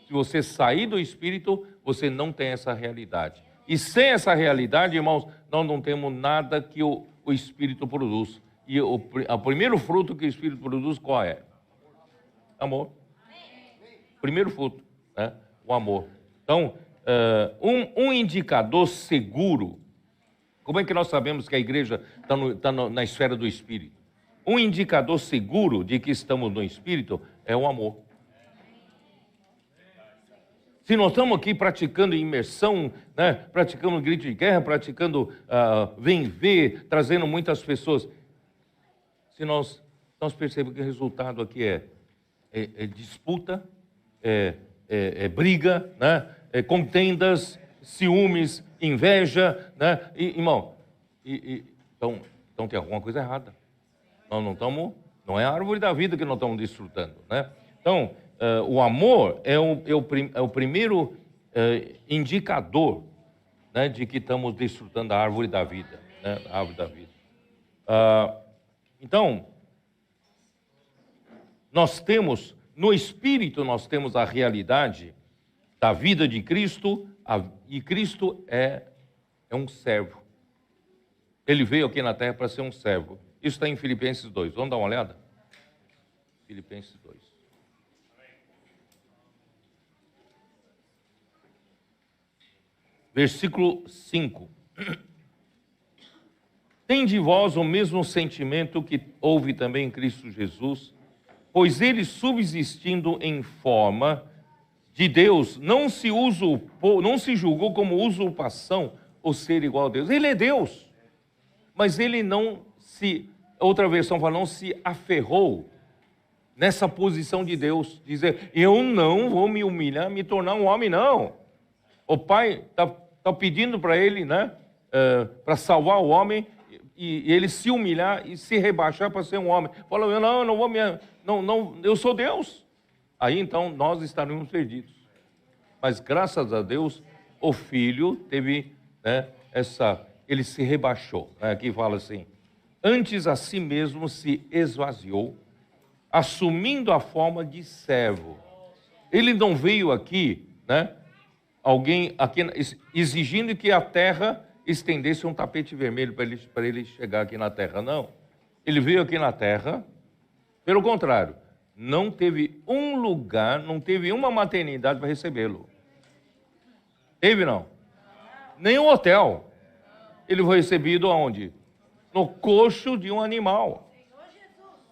Se você sair do Espírito, você não tem essa realidade. E sem essa realidade, irmãos, nós não temos nada que o Espírito produz. E o primeiro fruto que o Espírito produz, qual é? Amor. Primeiro fruto, né? O amor. Então, um indicador seguro. Como é que nós sabemos que a igreja está na esfera do Espírito? Um indicador seguro de que estamos no Espírito é o amor. Se nós estamos aqui praticando imersão, né, praticando grito de guerra, praticando vem ver, trazendo muitas pessoas, se nós percebemos que o resultado aqui é disputa, é briga, né, contendas, ciúmes, inveja, né, irmão, então tem alguma coisa errada. Nós não estamos, não é a árvore da vida que nós estamos desfrutando, né? Então, o amor é o primeiro indicador, né, de que estamos desfrutando da árvore da vida, né, a árvore da vida. Então, nós temos, no Espírito nós temos a realidade da vida de Cristo, e Cristo é um servo. Ele veio aqui na terra para ser um servo. Isso está em Filipenses 2. Vamos dar uma olhada? Filipenses 2. Versículo 5. Tende vós o mesmo sentimento que houve também em Cristo Jesus, pois ele, subsistindo em forma de Deus, não se julgou como usurpação o ser igual a Deus. Ele é Deus, mas ele não se, outra versão fala, não se aferrou nessa posição de Deus, dizer, eu não vou me humilhar, me tornar um homem, não. O Pai está pedindo para ele, né, para salvar o homem, e ele se humilhar e se rebaixar para ser um homem. Fala, eu não vou eu sou Deus. Aí então nós estaríamos perdidos. Mas graças a Deus, o Filho teve, né, ele se rebaixou. Né? Aqui fala assim, antes a si mesmo se esvaziou, assumindo a forma de servo. Ele não veio aqui, né, alguém aqui exigindo que a terra estendesse um tapete vermelho para ele chegar aqui na terra. Não. Ele veio aqui na terra, pelo contrário, não teve um lugar, não teve uma maternidade para recebê-lo. Teve não? Nem um hotel. Ele foi recebido aonde? No coxo de um animal,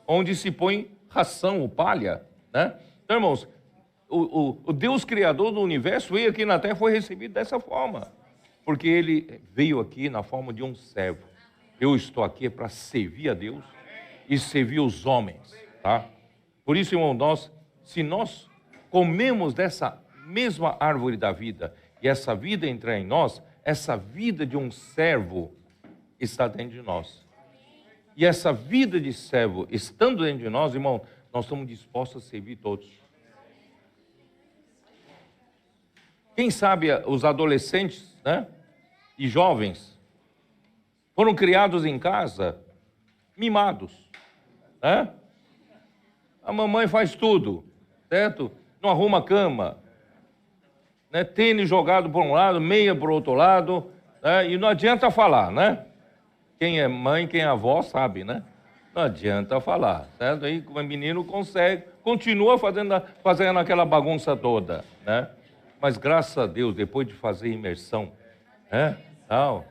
onde se põe ração, ou palha, né? Então, irmãos, o Deus Criador do universo veio aqui na terra e foi recebido dessa forma, porque ele veio aqui na forma de um servo. Eu estou aqui para servir a Deus e servir os homens, tá? Por isso, irmão, se nós comemos dessa mesma árvore da vida e essa vida entrar em nós, essa vida de um servo está dentro de nós. E essa vida de servo estando dentro de nós, irmão, nós estamos dispostos a servir todos. Quem sabe os adolescentes, né, e jovens foram criados em casa, mimados, né? A mamãe faz tudo, certo? Não arruma cama, né? Tênis jogado por um lado, meia por outro lado, né? E não adianta falar, né? Quem é mãe, quem é avó sabe, né? Não adianta falar, certo? Aí o menino continua fazendo aquela bagunça toda, né? Mas graças a Deus, depois de fazer imersão, né? Não.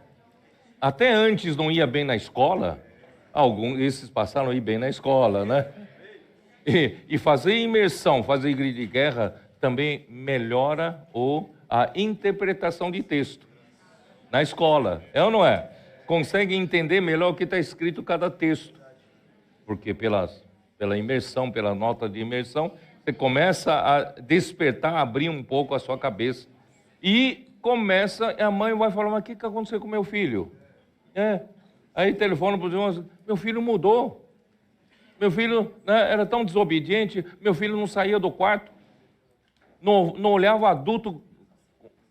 Até antes não ia bem na escola, esses passaram a ir bem na escola, né? E fazer imersão, fazer grito de guerra, também melhora a interpretação de texto na escola, é ou não é? Consegue entender melhor o que está escrito cada texto, porque pela imersão, pela nota de imersão, você começa a despertar, abrir um pouco a sua cabeça, e a mãe vai falar, mas o que aconteceu com meu filho? Aí telefona para os irmãos, meu filho mudou. Meu filho, né, era tão desobediente, meu filho não saía do quarto, não olhava adulto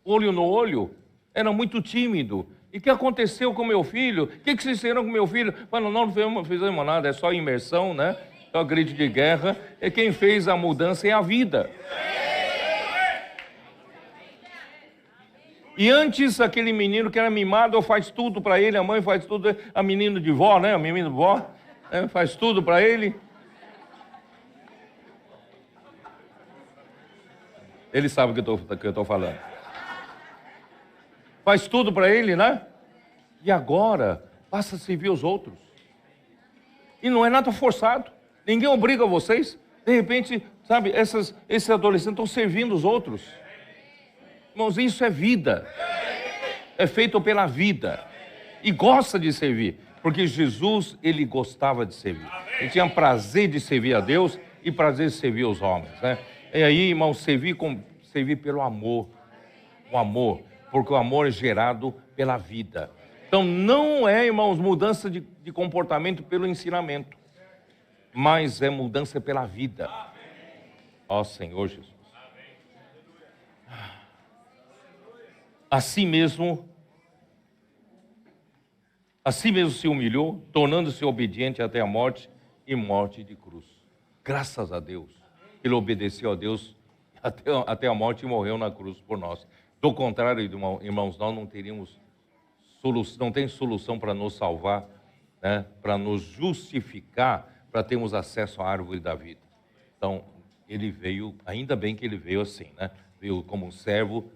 olho no olho, era muito tímido. E o que aconteceu com meu filho? O que vocês fizeram com meu filho? Falei, não fizemos nada, é só imersão, né? Só grito de guerra. E quem fez a mudança é a vida. E antes, aquele menino que era mimado, faz tudo para ele, a mãe faz tudo, a menina de vó, né? A menina de vó, né? Faz tudo para ele. Ele sabe o que eu estou falando. Faz tudo para ele, né? E agora, passa a servir os outros. E não é nada forçado. Ninguém obriga vocês. De repente, sabe, esses adolescentes estão servindo os outros. Irmãos, isso é vida. É feito pela vida. E gosta de servir. Porque Jesus, ele gostava de servir. Ele tinha prazer de servir a Deus e prazer de servir os homens, né? E aí, irmãos, servir pelo amor. O amor. Porque o amor é gerado pela vida. Então, não é, irmãos, mudança de comportamento pelo ensinamento. Mas é mudança pela vida. Ó Senhor Jesus. Assim mesmo se humilhou, tornando-se obediente até a morte e morte de cruz. Graças a Deus, ele obedeceu a Deus até a morte morreu na cruz por nós. Do contrário, irmãos, nós não teríamos solução, não tem solução para nos salvar, né? Para nos justificar, para termos acesso à árvore da vida. Então, ele veio, ainda bem que ele veio assim, né? Veio como um servo,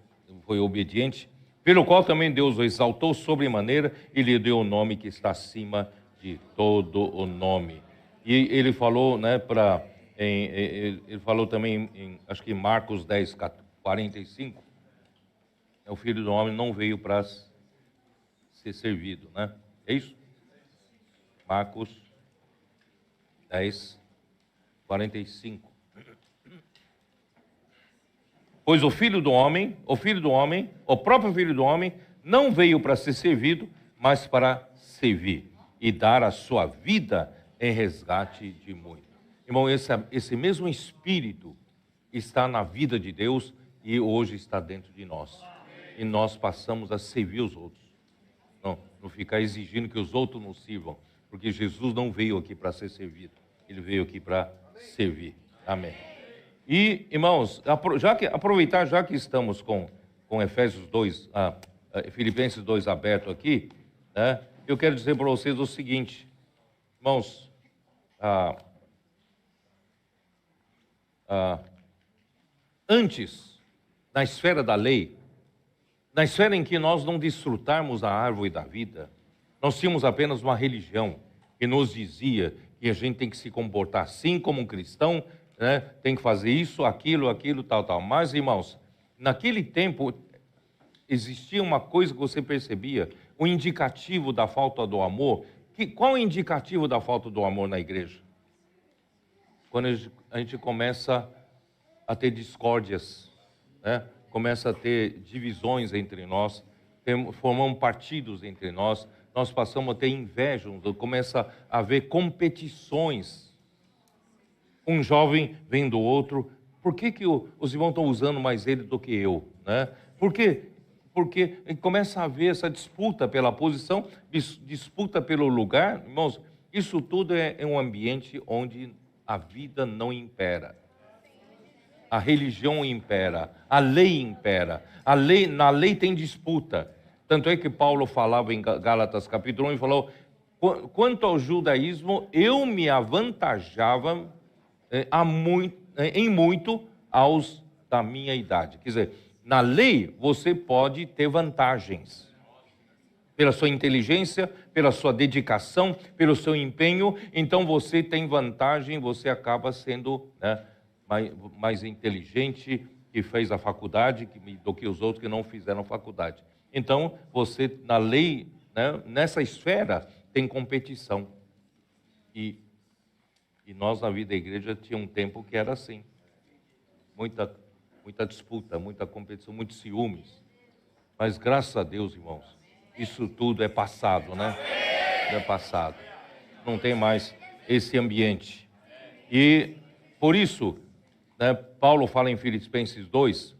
foi obediente, pelo qual também Deus o exaltou sobremaneira e lhe deu o nome que está acima de todo o nome. E ele falou, né, ele falou também, acho que em Marcos 10, 45, o Filho do Homem não veio para ser servido, né? É isso? Marcos 10, 45. Pois o próprio Filho do Homem, não veio para ser servido, mas para servir e dar a sua vida em resgate de muitos. Irmão, esse mesmo Espírito está na vida de Deus e hoje está dentro de nós. E nós passamos a servir os outros. Não ficar exigindo que os outros nos sirvam, porque Jesus não veio aqui para ser servido, ele veio aqui para servir. Amém. E, irmãos, aproveitar já que estamos com Efésios 2, Filipenses 2 aberto aqui, né, eu quero dizer para vocês o seguinte, irmãos, antes, na esfera da lei, na esfera em que nós não desfrutarmos a árvore da vida, nós tínhamos apenas uma religião que nos dizia que a gente tem que se comportar assim como um cristão, né? Tem que fazer isso, aquilo, tal. Mas, irmãos, naquele tempo existia uma coisa que você percebia, o indicativo da falta do amor. Qual é o indicativo da falta do amor na igreja? Quando a gente começa a ter discórdias, né? Começa a ter divisões entre nós, formamos partidos entre nós, nós passamos a ter inveja, começa a haver competições. Um jovem vem do outro, por que os irmãos estão usando mais ele do que eu? Né? Por quê? Porque começa a haver essa disputa pela posição, disputa pelo lugar. Irmãos, isso tudo é um ambiente onde a vida não impera. A religião impera, a lei impera. Na lei tem disputa. Tanto é que Paulo falava em Gálatas capítulo 1 e falou, quanto ao judaísmo, eu me avantajava em muito aos da minha idade. Quer dizer, na lei você pode ter vantagens. Pela sua inteligência, pela sua dedicação, pelo seu empenho, então você tem vantagem, você acaba sendo, né, mais inteligente, que fez a faculdade do que os outros que não fizeram faculdade. Então, você, na lei, né, nessa esfera, tem competição. E nós, na vida da igreja, tinha um tempo que era assim. Muita disputa, muita competição, muitos ciúmes. Mas, graças a Deus, irmãos, isso tudo é passado, né? É passado. Não tem mais esse ambiente. E, por isso, né, Paulo fala em Filipenses 2,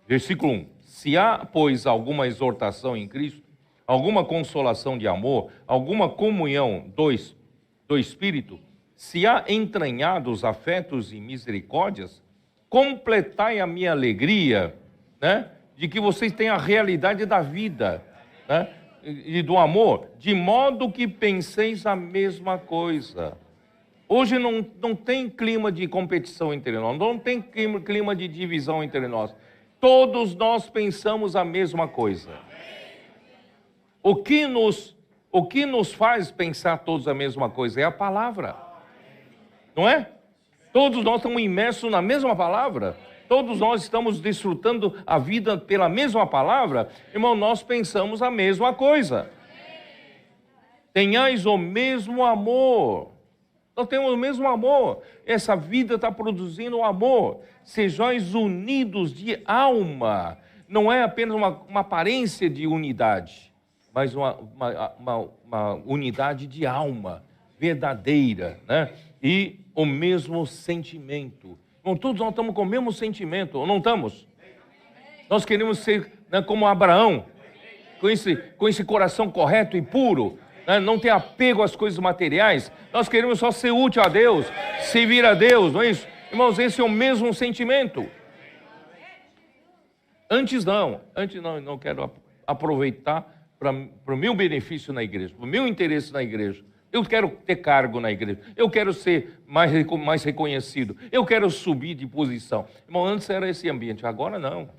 versículo 1. Se há, pois, alguma exortação em Cristo, alguma consolação de amor, alguma comunhão do Espírito, se há entranhados afetos e misericórdias, completai a minha alegria, né, de que vocês tenham a realidade da vida, né, e do amor, de modo que penseis a mesma coisa. Hoje não tem clima de competição entre nós, não tem clima de divisão entre nós. Todos nós pensamos a mesma coisa. O que nos faz pensar todos a mesma coisa é a palavra. Não é? Todos nós estamos imersos na mesma palavra. Todos nós estamos desfrutando a vida pela mesma palavra. Irmão, nós pensamos a mesma coisa. Tenhais o mesmo amor. Nós temos o mesmo amor. Essa vida está produzindo amor. Sejais unidos de alma. Não é apenas uma aparência de unidade, mas uma unidade de alma verdadeira, né? E o mesmo sentimento. Então, todos nós estamos com o mesmo sentimento, ou não estamos? Nós queremos ser, né, como Abraão, com esse coração correto e puro, né, não ter apego às coisas materiais. Nós queremos só ser útil a Deus, servir a Deus, não é isso? Irmãos, esse é o mesmo sentimento. Antes não, não quero aproveitar para o meu benefício na igreja, para o meu interesse na igreja. Eu quero ter cargo na igreja, eu quero ser mais reconhecido, eu quero subir de posição. Irmão, antes era esse ambiente, agora não.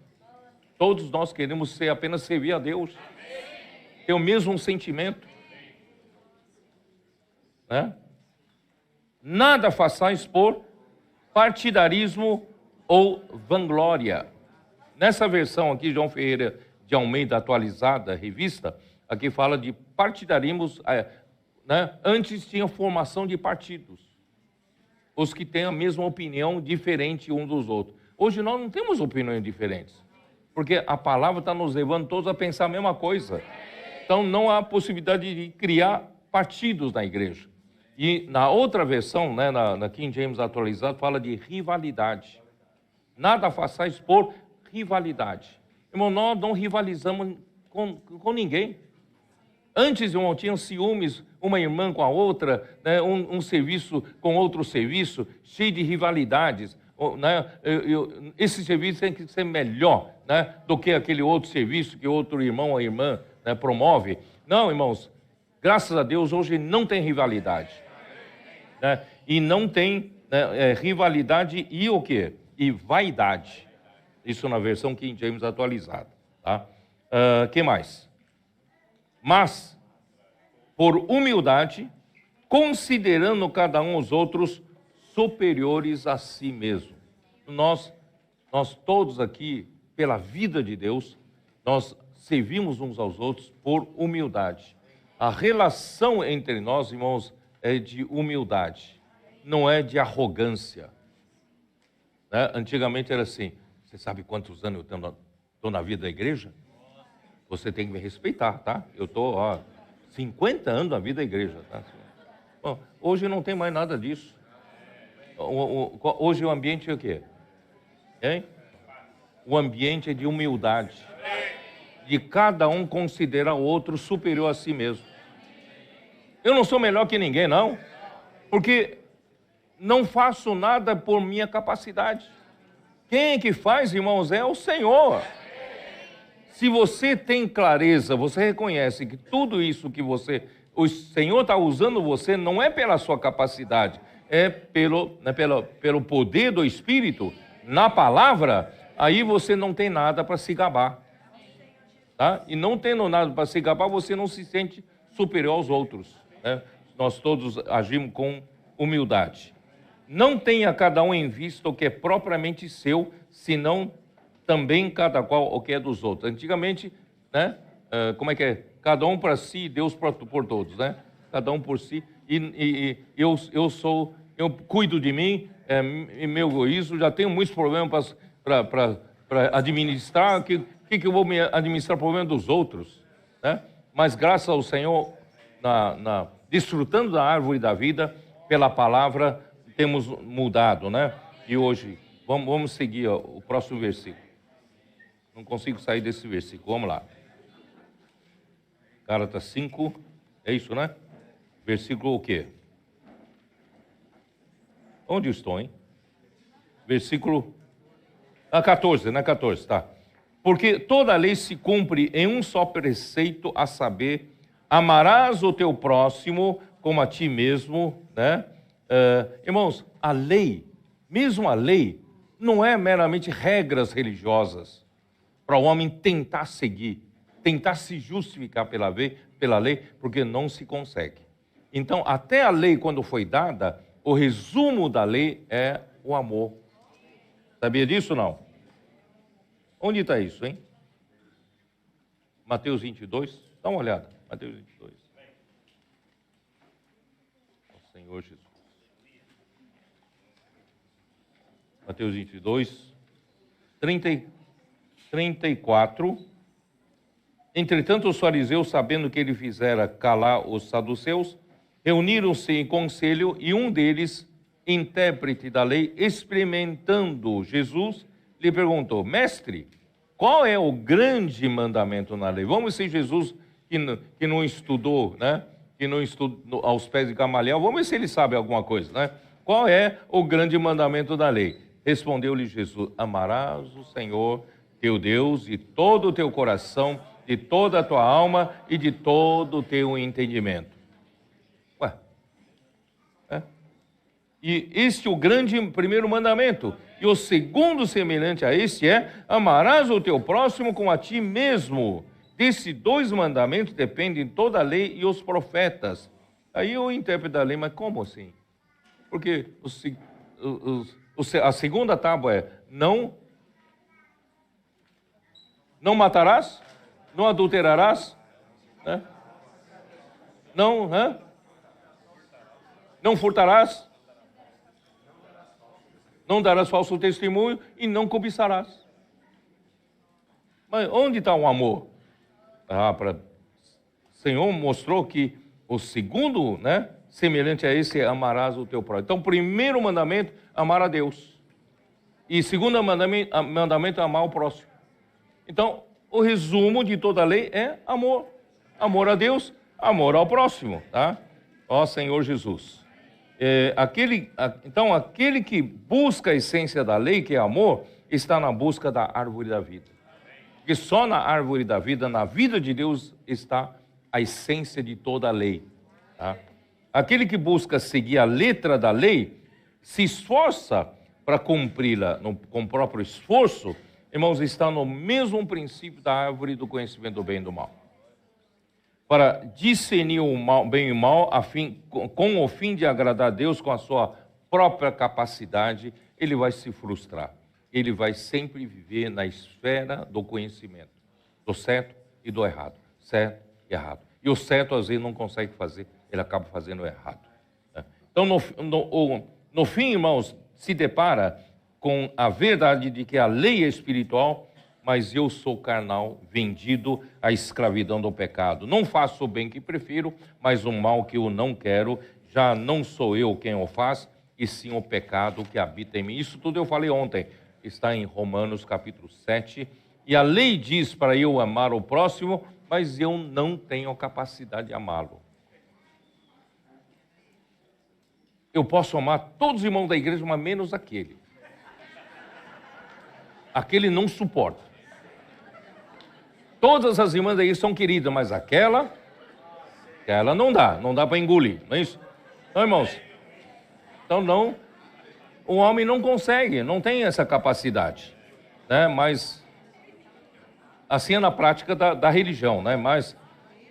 Todos nós queremos apenas servir a Deus, ter o mesmo sentimento. Né? Nada façais por partidarismo ou vanglória. Nessa versão aqui, João Ferreira de Almeida atualizada, revista, aqui fala de partidarismos, né? Antes tinha formação de partidos, os que têm a mesma opinião diferente um dos outros. Hoje nós não temos opiniões diferentes, porque a palavra está nos levando todos a pensar a mesma coisa. Então não há possibilidade de criar partidos na igreja. E na outra versão, né, na King James atualizado, fala de rivalidade. Nada façais por rivalidade. Irmão, nós não rivalizamos com ninguém. Antes, irmão, tinham ciúmes, uma irmã com a outra, né, um serviço com outro serviço, cheio de rivalidades. Né, esse serviço tem que ser melhor, né, do que aquele outro serviço que outro irmão ou irmã, né, promove. Não, irmãos, graças a Deus, hoje não tem rivalidade. Né, e não tem, né, rivalidade e o quê? E vaidade. Isso na versão King James atualizada. Tá? Que mais? Mas, por humildade, considerando cada um os outros superiores a si mesmo. Nós todos aqui, pela vida de Deus, nós servimos uns aos outros por humildade. A relação entre nós, irmãos, é de humildade, não é de arrogância. Né? Antigamente era assim, você sabe quantos anos eu estou na vida da igreja? Você tem que me respeitar, tá? Eu estou 50 anos na vida da igreja. Tá? Bom, hoje não tem mais nada disso. Hoje o ambiente é o quê? Hein? O ambiente é de humildade. De cada um considerar o outro superior a si mesmo. Eu não sou melhor que ninguém, não. Porque não faço nada por minha capacidade. Quem é que faz, irmãos, é o Senhor. Se você tem clareza, você reconhece que tudo isso que o Senhor está usando você, não é pela sua capacidade, é pelo poder do Espírito, na palavra, aí você não tem nada para se gabar. Tá? E não tendo nada para se gabar, você não se sente superior aos outros. Né? Nós todos agimos com humildade. Não tenha cada um em vista o que é propriamente seu, senão também cada qual o que é dos outros. Antigamente, né? Como é que é? Cada um para si e Deus por todos, né? Cada um por si. E eu cuido de mim, meu egoísmo, já tenho muitos problemas para administrar, que eu vou me administrar o problema dos outros? Né? Mas graças ao Senhor, desfrutando da árvore da vida, pela palavra, temos mudado, né? E hoje, vamos seguir o próximo versículo. Não consigo sair desse versículo, vamos lá. Gálatas 5, é isso, né? Versículo o quê? Onde estou, hein? Versículo 14, né? 14, tá. Porque toda a lei se cumpre em um só preceito, a saber, amarás o teu próximo como a ti mesmo, né? Irmãos, a lei, mesmo a lei, não é meramente regras religiosas para o homem tentar seguir, tentar se justificar pela lei, porque não se consegue. Então, até a lei, quando foi dada, o resumo da lei é o amor. Sabia disso ou não? Onde está isso, hein? Mateus 22, dá uma olhada, Mateus 22. O Senhor Jesus. Mateus 22, 34. Entretanto, os fariseus, sabendo que ele fizera calar os saduceus, reuniram-se em conselho, e um deles, intérprete da lei, experimentando Jesus, lhe perguntou: Mestre, qual é o grande mandamento na lei? Vamos ver se Jesus, que não estudou, né? Que não estudou aos pés de Gamaliel, vamos ver se ele sabe alguma coisa, né? Qual é o grande mandamento da lei? Respondeu-lhe Jesus: amarás o Senhor teu Deus, de todo o teu coração, de toda a tua alma e de todo o teu entendimento. Ué. E este é o grande primeiro mandamento. E o segundo semelhante a este é: amarás o teu próximo como a ti mesmo. Desses 2 mandamentos dependem toda a lei e os profetas. Aí eu interpreto da lei, mas como assim? Porque a segunda tábua é: não matarás, não adulterarás, né? Não furtarás, não darás falso testemunho e não cobiçarás. Mas onde está o amor? O Senhor mostrou que o segundo, semelhante a esse, é: amarás o teu próximo. Então, primeiro mandamento, amar a Deus. E segundo mandamento é amar o próximo. Então, o resumo de toda a lei é amor. Amor a Deus, amor ao próximo, tá? Ó Senhor Jesus. Então, aquele que busca a essência da lei, que é amor, está na busca da árvore da vida. Porque só na árvore da vida, na vida de Deus, está a essência de toda a lei. Tá? Aquele que busca seguir a letra da lei, se esforça para cumpri-la com o próprio esforço, irmãos, está no mesmo princípio da árvore do conhecimento do bem e do mal. Para discernir o bem e o mal, com o fim de agradar a Deus com a sua própria capacidade, ele vai se frustrar. Ele vai sempre viver na esfera do conhecimento, do certo e do errado. Certo e errado. E o certo, às vezes, não consegue fazer, ele acaba fazendo o errado. Então, no fim, irmãos, se depara com a verdade de que a lei é espiritual, mas eu sou carnal, vendido à escravidão do pecado. Não faço o bem que prefiro, mas o mal que eu não quero, já não sou eu quem o faz, e sim o pecado que habita em mim. Isso tudo eu falei ontem, está em Romanos capítulo 7, e a lei diz para eu amar o próximo, mas eu não tenho a capacidade de amá-lo. Eu posso amar todos os irmãos da igreja, mas menos aquele. Aquele não suporta. Todas as irmãs da igreja são queridas, mas aquela não dá para engolir, não é isso? Então, irmãos, o homem não consegue, não tem essa capacidade, né? Mas assim é na prática da religião, né? Mas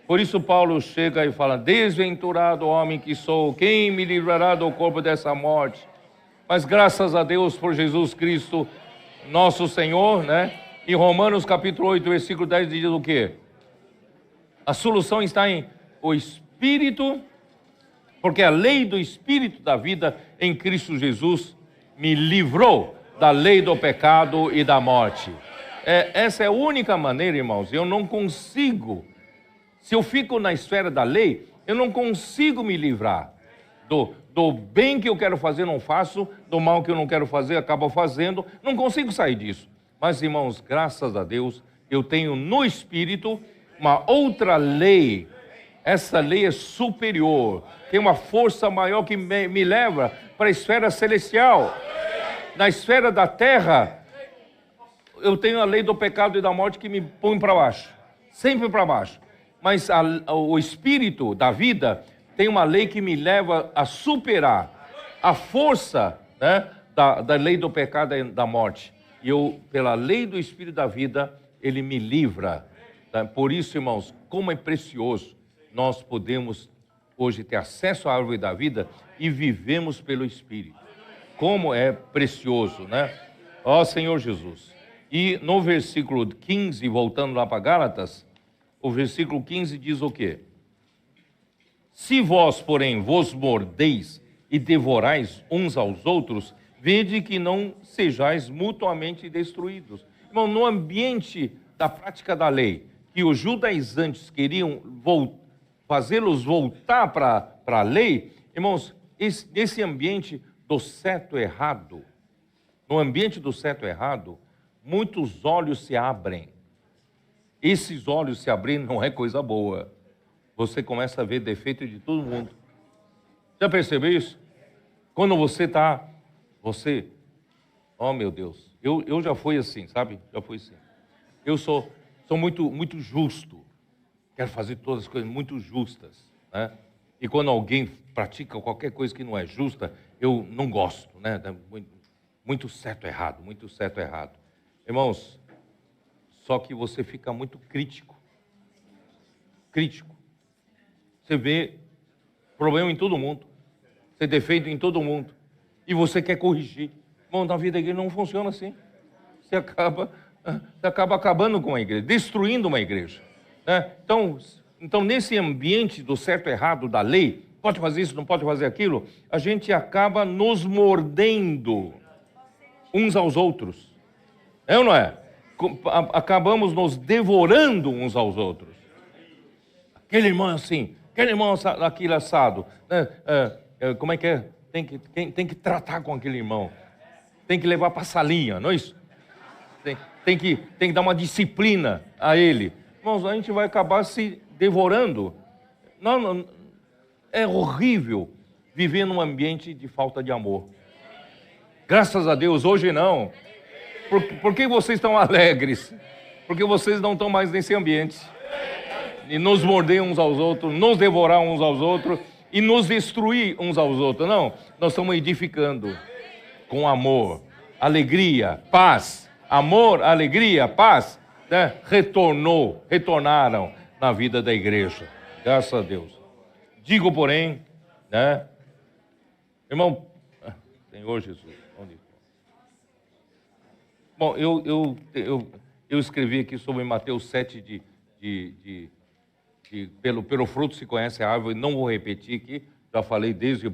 por isso Paulo chega e fala: desventurado homem que sou, quem me livrará do corpo dessa morte? Mas graças a Deus por Jesus Cristo, nosso Senhor, né? Em Romanos capítulo 8, versículo 10 diz o quê? A solução está em o Espírito, porque a lei do Espírito da vida em Cristo Jesus me livrou da lei do pecado e da morte. Essa é a única maneira, irmãos. Eu não consigo, se eu fico na esfera da lei, eu não consigo me livrar do bem que eu quero fazer, não faço, do mal que eu não quero fazer, acabo fazendo, não consigo sair disso. Mas, irmãos, graças a Deus, eu tenho no Espírito uma outra lei. Essa lei é superior, tem uma força maior que me leva para a esfera celestial. Na esfera da terra, eu tenho a lei do pecado e da morte que me põe para baixo, sempre para baixo. Mas o Espírito da vida tem uma lei que me leva a superar a força, né, da lei do pecado e da morte. E eu, pela lei do Espírito da vida, ele me livra. Tá? Por isso, irmãos, como é precioso nós podemos hoje ter acesso à árvore da vida e vivemos pelo Espírito. Como é precioso, né? Ó Senhor Jesus. E no versículo 15, voltando lá para Gálatas, o versículo 15 diz o quê? Se vós, porém, vos mordeis e devorais uns aos outros, vede que não sejais mutuamente destruídos. Irmão, no ambiente da prática da lei, que os judaizantes queriam fazê-los voltar para a lei, irmãos, esse ambiente do certo e errado, no ambiente do certo e errado, muitos olhos se abrem. Esses olhos se abrindo não é coisa boa. Você começa a ver defeito de todo mundo. Já percebeu isso? Quando oh meu Deus, eu já fui assim, sabe? Já fui assim. eu sou muito justo. Quero fazer todas as coisas muito justas, né? E quando alguém pratica qualquer coisa que não é justa, eu não gosto, né? Muito certo, errado, muito certo, errado. Irmãos, só que você fica muito crítico. Crítico. Você vê problema em todo mundo. Você defeito em todo mundo. E você quer corrigir. Irmão, na vida da igreja não funciona assim. Você acaba acabando com a igreja, destruindo uma igreja, né? Então, nesse ambiente do certo e errado, da lei, pode fazer isso, não pode fazer aquilo, a gente acaba nos mordendo uns aos outros. É ou não é? Acabamos nos devorando uns aos outros. Aquele irmão assim, aquele irmão aquele assado, né? Como é que é? Tem que tratar com aquele irmão. Tem que levar para a salinha, não é isso? Tem que dar uma disciplina a ele. Irmãos, a gente vai acabar se devorando. Não, é horrível viver num ambiente de falta de amor. Graças a Deus, hoje não. Por que vocês estão alegres? Porque vocês não estão mais nesse ambiente. E nos morder uns aos outros, nos devorar uns aos outros e nos destruir uns aos outros. Não, nós estamos edificando com amor, alegria, paz. Amor, alegria, paz, né? Retornaram na vida da igreja. Graças a Deus. Digo, porém, né? Irmão, Senhor Jesus, onde? Bom, eu escrevi aqui sobre Mateus 7 pelo fruto se conhece a árvore, não vou repetir aqui, já falei desde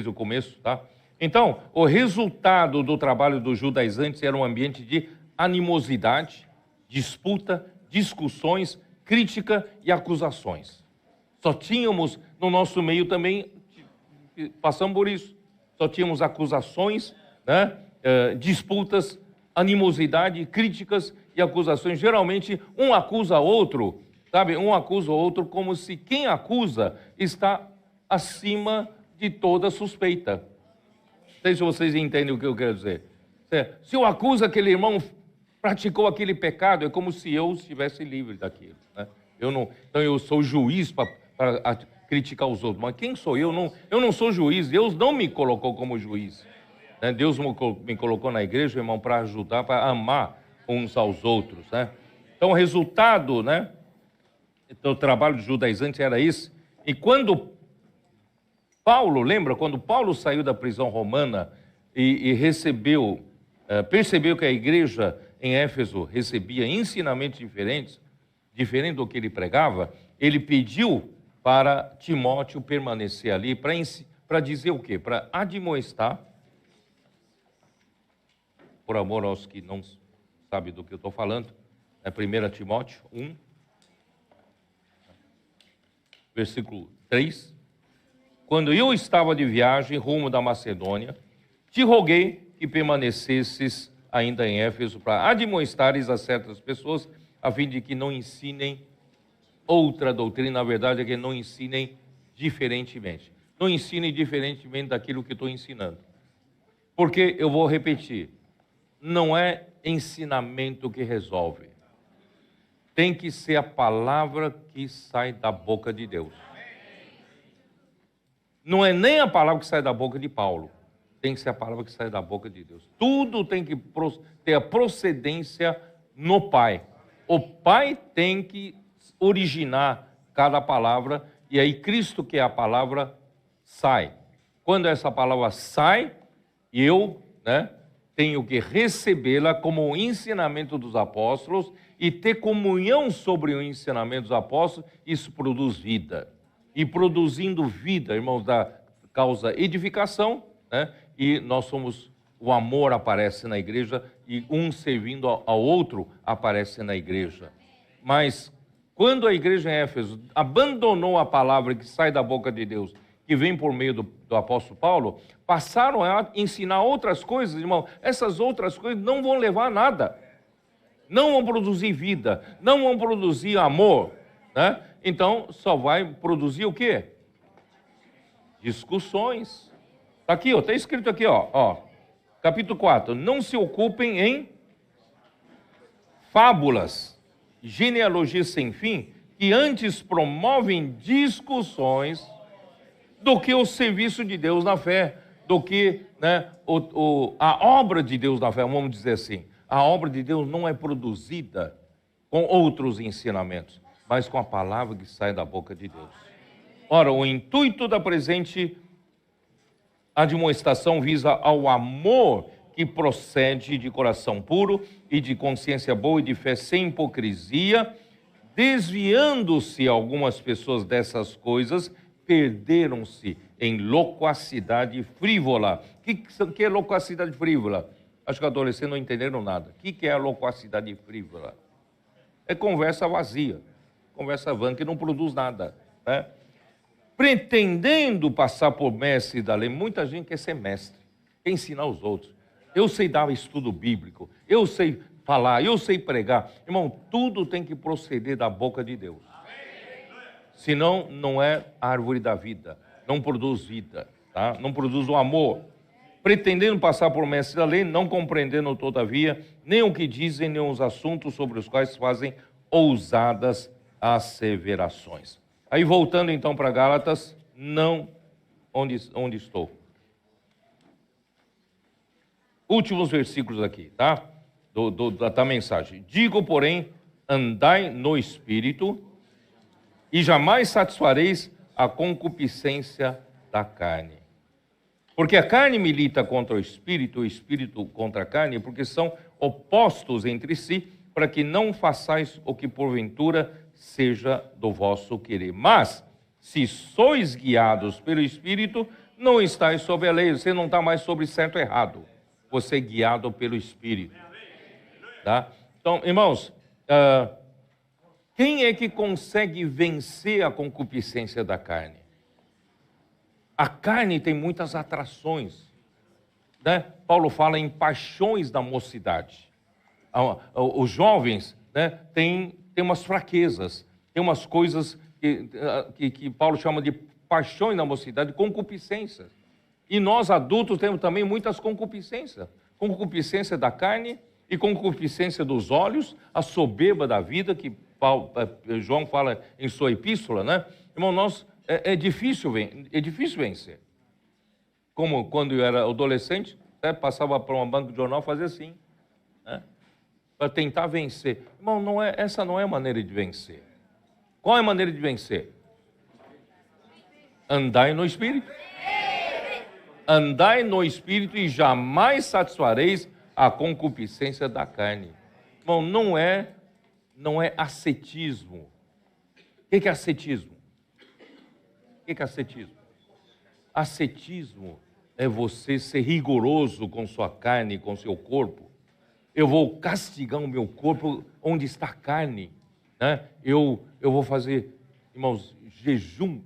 o começo, tá? Então, o resultado do trabalho dos judaizantes era um ambiente de animosidade, disputa, discussões, crítica e acusações. Só tínhamos no nosso meio também, passamos por isso, só tínhamos acusações, né? Disputas, animosidade, críticas e acusações. Geralmente um acusa outro, sabe? Um acusa o outro como se quem acusa está acima de toda suspeita. Não sei se vocês entendem o que eu quero dizer. Se eu acuso aquele irmão praticou aquele pecado, é como se eu estivesse livre daquilo, né? Então eu sou juiz para criticar os outros. Mas quem sou eu? Eu não sou juiz. Deus não me colocou como juiz, né? Deus me colocou na igreja, irmão, para ajudar, para amar uns aos outros, né? Então o resultado, né, do trabalho de judaizante era esse. E quando Paulo, lembra? Quando Paulo saiu da prisão romana e percebeu que a igreja em Éfeso recebia ensinamentos diferente do que ele pregava, ele pediu para Timóteo permanecer ali para dizer o quê? Para admoestar, por amor aos que não sabem do que eu estou falando, é 1 Timóteo 1, versículo 3. Quando eu estava de viagem rumo da Macedônia, te roguei que permanecesses ainda em Éfeso para admoestares a certas pessoas, a fim de que não ensinem outra doutrina. Na verdade é que não ensinem diferentemente. Não ensinem diferentemente daquilo que estou ensinando. Porque, eu vou repetir, não é ensinamento que resolve. Tem que ser a palavra que sai da boca de Deus. Não é nem a palavra que sai da boca de Paulo. Tem que ser a palavra que sai da boca de Deus. Tudo tem que ter a procedência no Pai. O Pai tem que originar cada palavra, e aí Cristo, que é a palavra, sai. Quando essa palavra sai, eu, né, tenho que recebê-la como um ensinamento dos apóstolos e ter comunhão sobre o ensinamento dos apóstolos. Isso produz vida. E produzindo vida, irmãos, da causa edificação, né? E nós somos, o amor aparece na igreja e um servindo ao outro aparece na igreja. Mas quando a igreja em Éfeso abandonou a palavra que sai da boca de Deus, que vem por meio do apóstolo Paulo, passaram a ensinar outras coisas, irmão. Essas outras coisas não vão levar a nada. Não vão produzir vida, não vão produzir amor, né? Então, só vai produzir o quê? Discussões. Está aqui, está escrito aqui, capítulo 4. Não se ocupem em fábulas, genealogias sem fim, que antes promovem discussões do que o serviço de Deus na fé, do que, né, a obra de Deus na fé, vamos dizer assim. A obra de Deus não é produzida com outros ensinamentos, mas com a palavra que sai da boca de Deus. Ora, o intuito da presente admoestação visa ao amor que procede de coração puro e de consciência boa e de fé sem hipocrisia, desviando-se algumas pessoas dessas coisas, perderam-se em loquacidade frívola. O que é loquacidade frívola? Acho que adolescentes não entenderam nada. O que é a loquacidade frívola? É conversa vazia, conversa vã que não produz nada, né? Pretendendo passar por mestre da lei, muita gente quer ser mestre, quer ensinar os outros. Eu sei dar estudo bíblico, eu sei falar, eu sei pregar. Irmão, tudo tem que proceder da boca de Deus. Senão, não é árvore da vida, não produz vida, tá? Não produz o amor. Pretendendo passar por mestre da lei, não compreendendo, todavia, nem o que dizem, nem os assuntos sobre os quais fazem ousadas asseverações. Aí, voltando então para Gálatas, não onde estou. Últimos versículos aqui, tá? Da mensagem. Digo, porém, andai no Espírito e jamais satisfareis a concupiscência da carne. Porque a carne milita contra o Espírito contra a carne, porque são opostos entre si, para que não façais o que porventura seja do vosso querer. Mas, se sois guiados pelo Espírito, não estáis sob a lei. Você não está mais sobre certo ou errado. Você é guiado pelo Espírito. Tá? Então, irmãos, quem é que consegue vencer a concupiscência da carne? A carne tem muitas atrações, né? Paulo fala em paixões da mocidade. Os jovens, né, têm umas fraquezas, tem umas coisas que Paulo chama de paixões da mocidade, concupiscências. E nós adultos temos também muitas concupiscências. Concupiscência da carne e concupiscência dos olhos, a soberba da vida, que João fala em sua epístola, né? Irmão, é difícil vencer. Como quando eu era adolescente, até passava para uma banca de jornal e fazia assim, né? Para tentar vencer. Irmão, essa não é a maneira de vencer. Qual é a maneira de vencer? Andai no Espírito. Andai no Espírito e jamais satisfareis a concupiscência da carne. Irmão, não é ascetismo. O que é ascetismo? O que é ascetismo? Ascetismo é você ser rigoroso com sua carne, com seu corpo. Eu vou castigar o meu corpo onde está a carne, né? Eu vou fazer, irmãos, jejum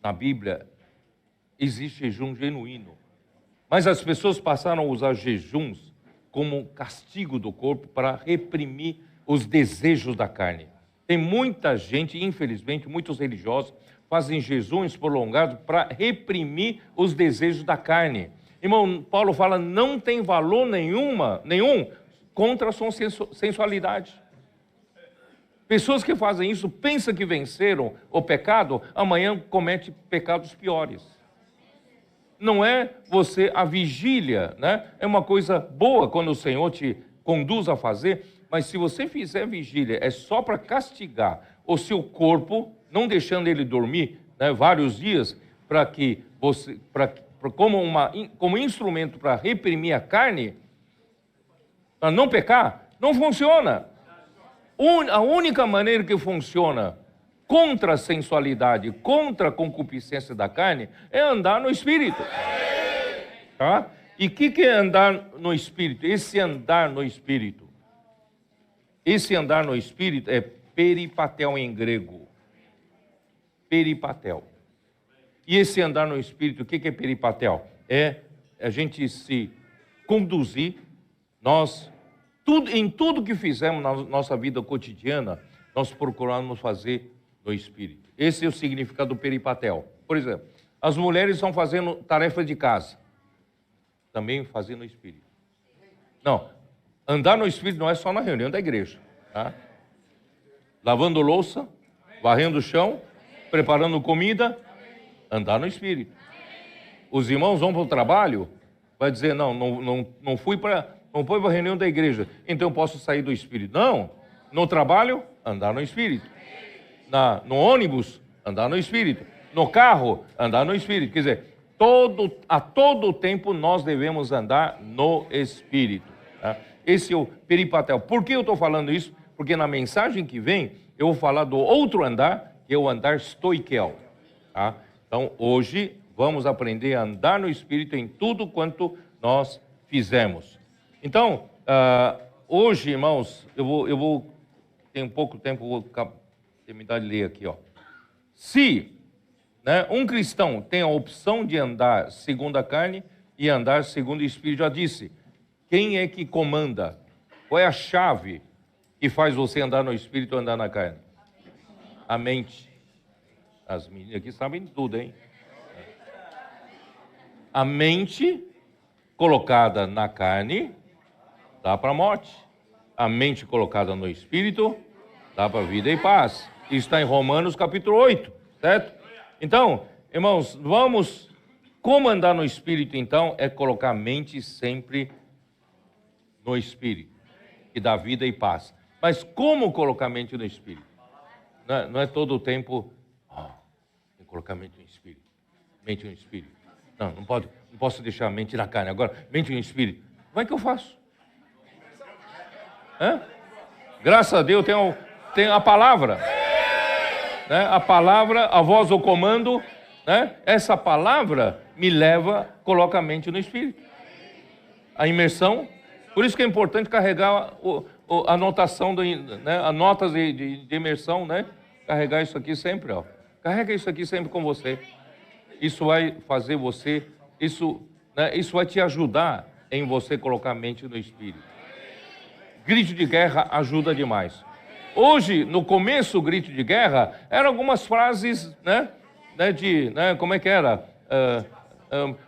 na Bíblia. Existe jejum genuíno. Mas as pessoas passaram a usar jejuns como castigo do corpo para reprimir os desejos da carne. Tem muita gente, infelizmente, muitos religiosos, fazem jejuns prolongados para reprimir os desejos da carne. Irmão, Paulo fala, não tem valor nenhum contra a sua sensualidade. Pessoas que fazem isso, pensam que venceram o pecado, amanhã cometem pecados piores. Não é a vigília, né? É uma coisa boa quando o Senhor te conduz a fazer, mas se você fizer vigília, é só para castigar o seu corpo, não deixando ele dormir, né, vários dias, para que você, como instrumento para reprimir a carne, para não pecar, não funciona. A única maneira que funciona contra a sensualidade, contra a concupiscência da carne, é andar no Espírito. Tá? E o que é andar no Espírito? Esse andar no Espírito é peripatel em grego. Peripatel. E esse andar no Espírito, o que é peripatel? É a gente se conduzir, em tudo que fizemos na nossa vida cotidiana, nós procuramos fazer no Espírito. Esse é o significado do peripatel. Por exemplo, as mulheres estão fazendo tarefas de casa, também fazendo no Espírito. Não, andar no Espírito não é só na reunião da igreja, tá? lavando louça, varrendo o chão, preparando comida, andar no Espírito. Os irmãos vão para o trabalho, vai dizer, não fui para a reunião da igreja, então eu posso sair do Espírito. Não, no trabalho, andar no Espírito. No ônibus, andar no Espírito. No carro, andar no Espírito. Quer dizer, a todo tempo nós devemos andar no Espírito. Tá? Esse é o peripatel. Por que eu estou falando isso? Porque na mensagem que vem, eu vou falar do outro andar, que é o andar stoiquel. Tá? Então, hoje, vamos aprender a andar no Espírito em tudo quanto nós fizemos. Então, hoje, irmãos, tenho pouco tempo, vou terminar de ler aqui. Se um cristão tem a opção de andar segundo a carne e andar segundo o Espírito, já disse, quem é que comanda? Qual é a chave que faz você andar no Espírito ou andar na carne? A mente. As meninas aqui sabem tudo, hein? A mente colocada na carne dá para a morte. A mente colocada no Espírito dá para vida e paz. Isso está em Romanos capítulo 8, certo? Então, irmãos, como andar no Espírito, então, é colocar a mente sempre no Espírito, que dá vida e paz. Mas como colocar a mente no Espírito? Não é todo o tempo, tem que colocar a mente no Espírito. Mente no Espírito. Não posso deixar a mente na carne. Agora, mente no Espírito. Como é que eu faço? Graças a Deus tem a palavra. A palavra, a voz do comando, essa palavra me coloca a mente no Espírito. A imersão. Por isso que é importante carregar a anotação, a notas de imersão, carregar isso aqui sempre, Carrega isso aqui sempre com você. Isso vai fazer você, isso vai te ajudar em você colocar a mente no Espírito. Grito de guerra ajuda demais. Hoje, no começo do grito de guerra, eram algumas frases, como é que era?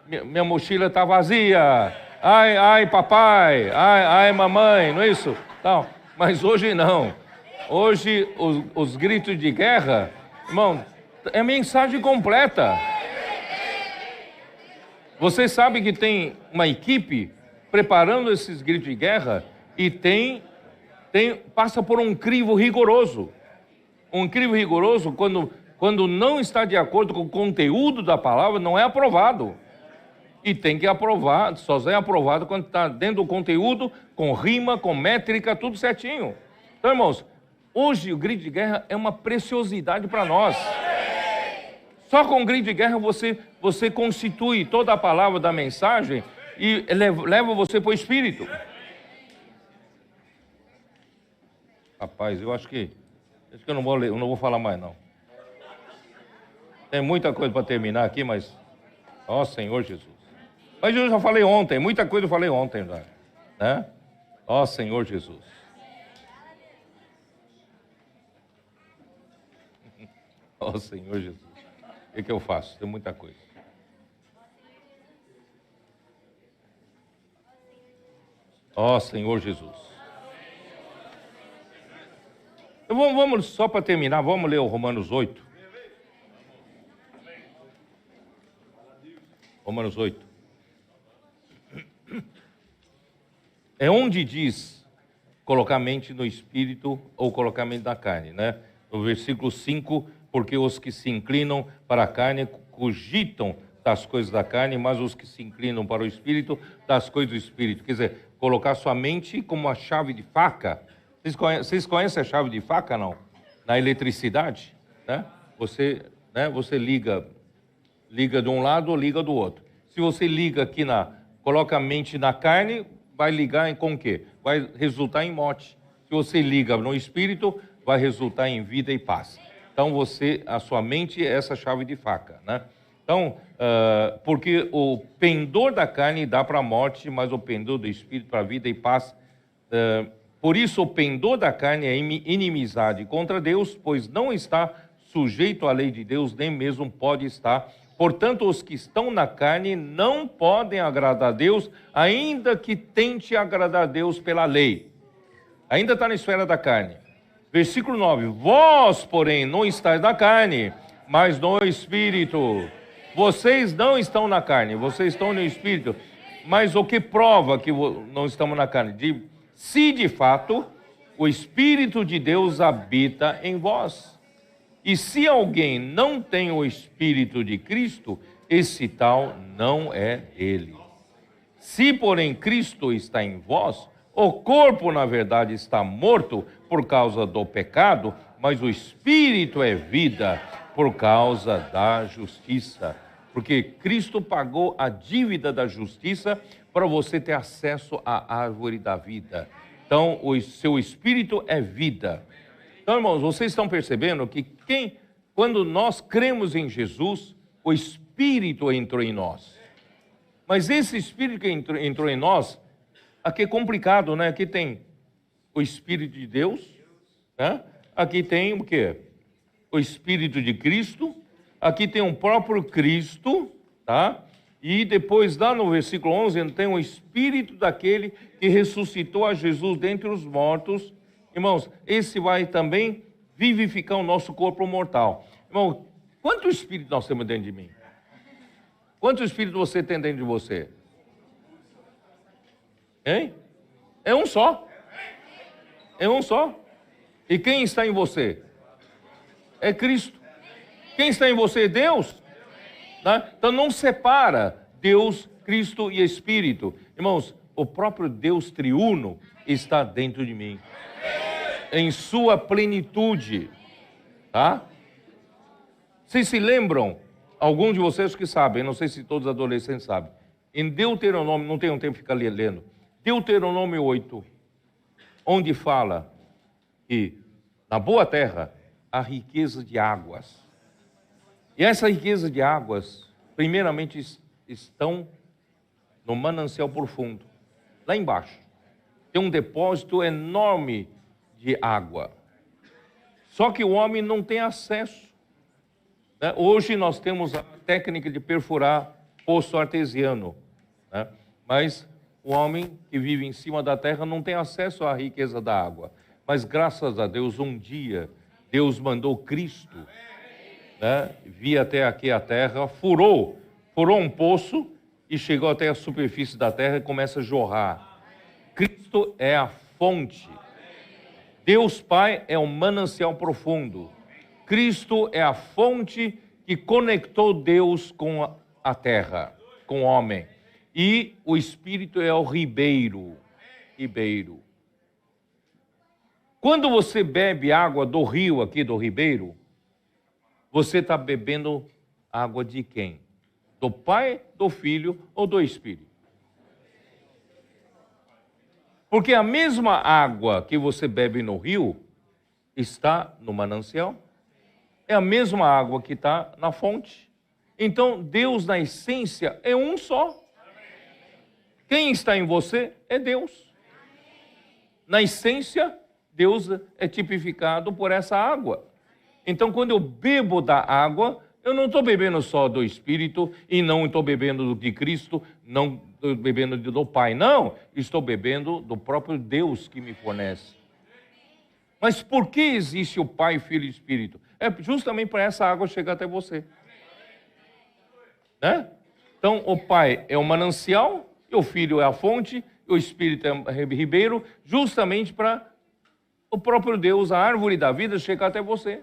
Minha mochila está vazia. Ai, papai. Ai, mamãe. Não é isso? Não. Mas hoje não. Hoje, os gritos de guerra, irmão, é mensagem completa. Você sabe que tem uma equipe preparando esses gritos de guerra e passa por um crivo rigoroso. Um crivo rigoroso, quando não está de acordo com o conteúdo da palavra, não é aprovado. E tem que aprovar, só é aprovado quando está dentro do conteúdo, com rima, com métrica, tudo certinho. Então, irmãos, hoje o grito de guerra é uma preciosidade para nós. Só com o grito de guerra você constitui toda a palavra da mensagem e leva você para o Espírito. Rapaz, eu acho que eu não vou ler, eu não vou falar mais não. Tem muita coisa para terminar aqui, mas Senhor Jesus. Mas eu já falei ontem, muita coisa eu falei ontem, né? Senhor Jesus. Senhor Jesus. O que eu faço? Tem muita coisa. Senhor Jesus. Então, vamos só para terminar, vamos ler o Romanos 8. Romanos 8. É onde diz colocar a mente no Espírito ou colocar a mente na carne, né? No versículo 5, porque os que se inclinam para a carne cogitam das coisas da carne, mas os que se inclinam para o Espírito, das coisas do Espírito. Quer dizer, colocar sua mente como uma chave de faca. Vocês conhecem a chave de faca, não? Na eletricidade, né? Você liga de um lado ou liga do outro. Se você liga aqui coloca a mente na carne, vai ligar com o quê? Vai resultar em morte. Se você liga no Espírito, vai resultar em vida e paz. Então a sua mente é essa chave de faca, né? Então, porque o pendor da carne dá para a morte, mas o pendor do Espírito para a vida e paz. Por isso, o pendor da carne é inimizade contra Deus, pois não está sujeito à lei de Deus, nem mesmo pode estar. Portanto, os que estão na carne não podem agradar a Deus, ainda que tente agradar a Deus pela lei. Ainda está na esfera da carne. Versículo 9. Vós, porém, não estáis na carne, mas no Espírito. Vocês não estão na carne, vocês estão no Espírito. Mas o que prova que não estamos na carne? Se de fato o Espírito de Deus habita em vós. E se alguém não tem o Espírito de Cristo, esse tal não é dele. Se, porém, Cristo está em vós, o corpo, na verdade, está morto por causa do pecado, mas o Espírito é vida por causa da justiça. Porque Cristo pagou a dívida da justiça para você ter acesso à árvore da vida. Então, o seu Espírito é vida. Então, irmãos, vocês estão percebendo que quando nós cremos em Jesus, o Espírito entrou em nós. Mas esse Espírito que entrou em nós, aqui é complicado, né? Aqui tem o Espírito de Deus, né? Aqui tem o quê? O Espírito de Cristo, aqui tem o próprio Cristo, tá? E depois, lá no versículo 11, tem o Espírito daquele que ressuscitou a Jesus dentre os mortos. Irmãos, esse vai também vivificar o nosso corpo mortal. Irmão, quanto Espírito nós temos dentro de mim? Quanto Espírito você tem dentro de você? Hein? É um só. É um só. E quem está em você? É Cristo. Quem está em você é Deus. Né? Então não separa Deus, Cristo e Espírito. Irmãos, o próprio Deus triuno está dentro de mim. Em sua plenitude. Tá? Vocês se lembram? Alguns de vocês que sabem, não sei se todos os adolescentes sabem. Em Deuteronômio, não tenho tempo de ficar lendo. Deuteronômio 8, onde fala que na boa terra há riqueza de águas. E essa riqueza de águas, primeiramente, estão no manancial profundo, lá embaixo. Tem um depósito enorme de água. Só que o homem não tem acesso. Né? Hoje nós temos a técnica de perfurar poço artesiano. Né? Mas o homem que vive em cima da terra não tem acesso à riqueza da água. Mas graças a Deus, um dia, Deus mandou Cristo, né? Vir até aqui a terra, furou um poço e chegou até a superfície da terra e começa a jorrar. Cristo é a fonte. Deus Pai é um manancial profundo. Cristo é a fonte que conectou Deus com a terra, com o homem. E o Espírito é o ribeiro. Quando você bebe água do rio aqui, do ribeiro, você está bebendo água de quem? Do Pai, do Filho ou do Espírito? Porque a mesma água que você bebe no rio está no manancial. É a mesma água que está na fonte. Então, Deus, na essência, é um só. Quem está em você é Deus. Na essência, Deus é tipificado por essa água. Então, quando eu bebo da água, eu não estou bebendo só do Espírito e não estou bebendo de Cristo, não estou bebendo do Pai. Não, estou bebendo do próprio Deus que me fornece. Mas por que existe o Pai, Filho e Espírito? É justamente para essa água chegar até você. Né? Então, o Pai é o manancial, o Filho é a fonte, o Espírito é o ribeiro, justamente para o próprio Deus, a árvore da vida, chegar até você.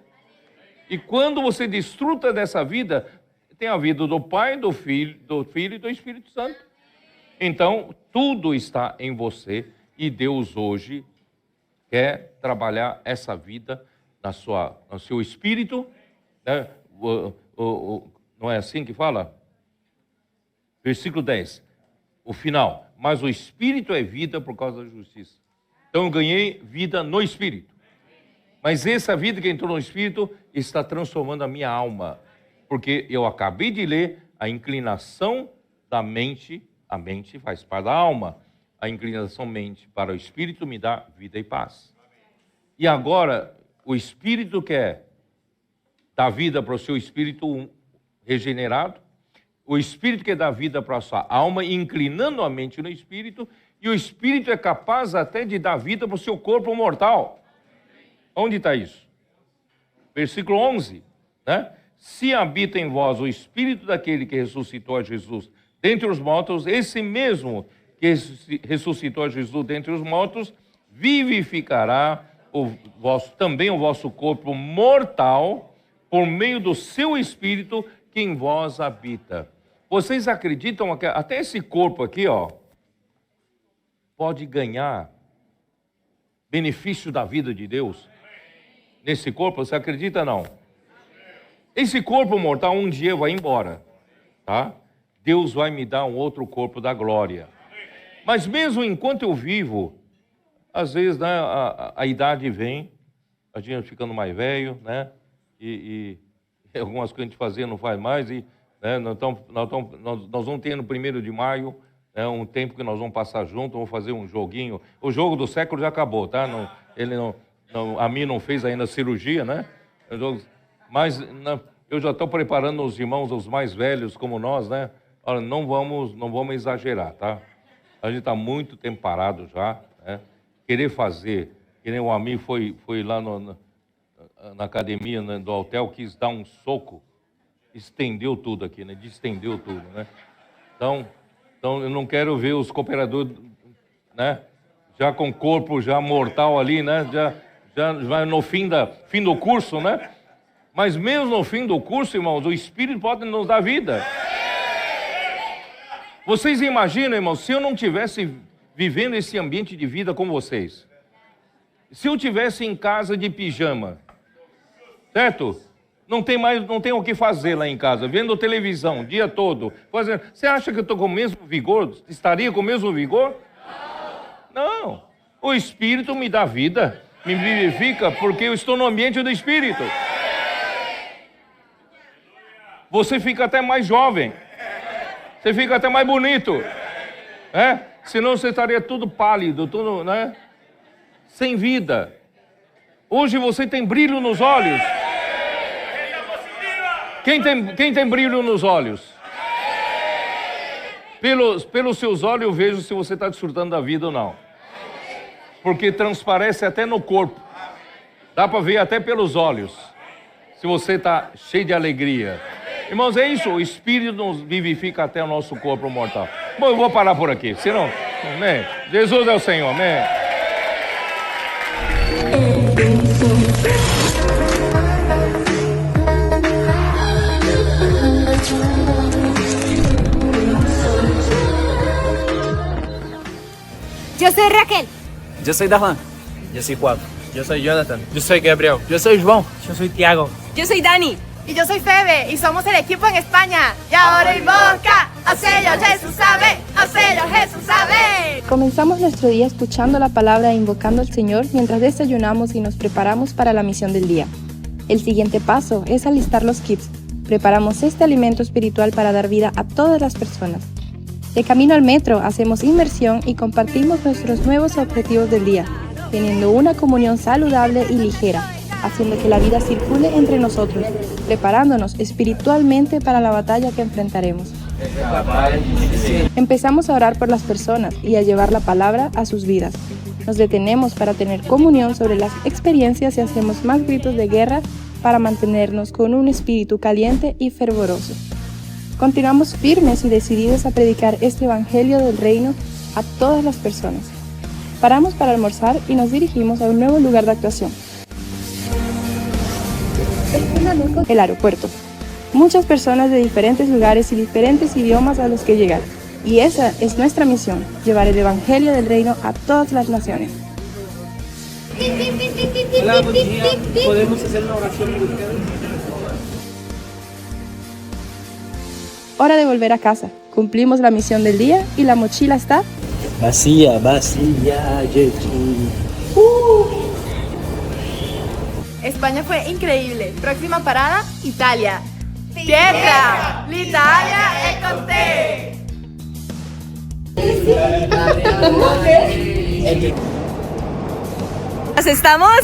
E quando você desfruta dessa vida, tem a vida do Pai, do Filho e do Espírito Santo. Então, tudo está em você e Deus hoje quer trabalhar essa vida no seu espírito. Né? Não é assim que fala? Versículo 10, o final. Mas o Espírito é vida por causa da justiça. Então eu ganhei vida no Espírito. Mas essa vida que entrou no Espírito está transformando a minha alma. Porque eu acabei de ler a inclinação da mente, a mente faz parte da alma. A inclinação mente para o Espírito me dá vida e paz. E agora, o Espírito quer dar vida para o seu espírito regenerado. O Espírito quer dar vida para a sua alma, inclinando a mente no Espírito. E o Espírito é capaz até de dar vida para o seu corpo mortal. Onde está isso? Versículo 11, né? Se habita em vós o Espírito daquele que ressuscitou a Jesus dentre os mortos, esse mesmo que ressuscitou a Jesus dentre os mortos, vivificará também o vosso corpo mortal por meio do seu Espírito que em vós habita. Vocês acreditam que até esse corpo aqui, ó, pode ganhar benefício da vida de Deus? Nesse corpo, você acredita não? Esse corpo mortal um dia vai embora, tá? Deus vai me dar um outro corpo da glória. Mas mesmo enquanto eu vivo, às vezes, né, a idade vem, a gente ficando mais velho, né? E algumas coisas que a gente fazia não faz mais, e né, nós vamos ter no 1º de maio, um tempo que nós vamos passar junto, vamos fazer um joguinho. O jogo do século já acabou, tá? A mim não fez ainda cirurgia, né? Mas eu já estou preparando os irmãos, os mais velhos como nós, né? Olha, não vamos exagerar, tá? A gente está muito tempo parado já, né? Querer fazer, que nem um amigo foi lá na academia, né, do hotel, quis dar um soco, estendeu tudo aqui, né? Distendeu tudo, né? Então eu não quero ver os cooperadores, né? Já com o corpo já mortal ali, né? Já vai no fim do curso, né? Mas mesmo no fim do curso, irmãos, o Espírito pode nos dar vida. Vocês imaginam, irmãos, se eu não tivesse vivendo esse ambiente de vida com vocês, se eu tivesse em casa de pijama, certo? Não tem o que fazer lá em casa, vendo televisão o dia todo, fazendo. Você acha que eu estou com o mesmo vigor? Estaria com o mesmo vigor? Não. O Espírito me dá vida, me vivifica, porque eu estou no ambiente do Espírito. Você fica até mais jovem. Você fica até mais bonito. Senão você estaria tudo pálido, tudo, né? Sem vida. Hoje você tem brilho nos olhos. Quem tem brilho nos olhos? Pelos seus olhos eu vejo se você está desfrutando da vida ou não. Porque transparece até no corpo. Dá para ver até pelos olhos. Se você está cheio de alegria. Irmãos, é isso. O Espírito nos vivifica até o nosso corpo mortal. Bom, eu vou parar por aqui. Senão, amém. Jesus é o Senhor. Amém. Yo soy Raquel. Yo soy Darlan. Yo soy Juan. Yo soy Jonathan. Yo soy Gabriel. Yo soy João. Yo soy Tiago. Yo soy Dani. Y yo soy Febe y somos el equipo en España. Y ahora invoca, a Señor Jesús sabe, a Señor Jesús sabe. Comenzamos nuestro día escuchando la palabra e invocando al Señor mientras desayunamos y nos preparamos para la misión del día. El siguiente paso es alistar los kits. Preparamos este alimento espiritual para dar vida a todas las personas. De camino al metro hacemos inmersión y compartimos nuestros nuevos objetivos del día, teniendo una comunión saludable y ligera, haciendo que la vida circule entre nosotros, preparándonos espiritualmente para la batalla que enfrentaremos. Empezamos a orar por las personas y a llevar la palabra a sus vidas. Nos detenemos para tener comunión sobre las experiencias y hacemos más gritos de guerra para mantenernos con un espíritu caliente y fervoroso. Continuamos firmes y decididos a predicar este evangelio del reino a todas las personas. Paramos para almorzar y nos dirigimos a un nuevo lugar de actuación. El aeropuerto. Muchas personas de diferentes lugares y diferentes idiomas a los que llegar. Y esa es nuestra misión, llevar el evangelio del reino a todas las naciones. Hola, buen día. ¿Podemos hacer una oración por ustedes? Hora de volver a casa. Cumplimos la misión del día y la mochila está vacía, Jesús. España fue increíble. Próxima parada, Italia. Tierra, l'Italia è con te. Nos estamos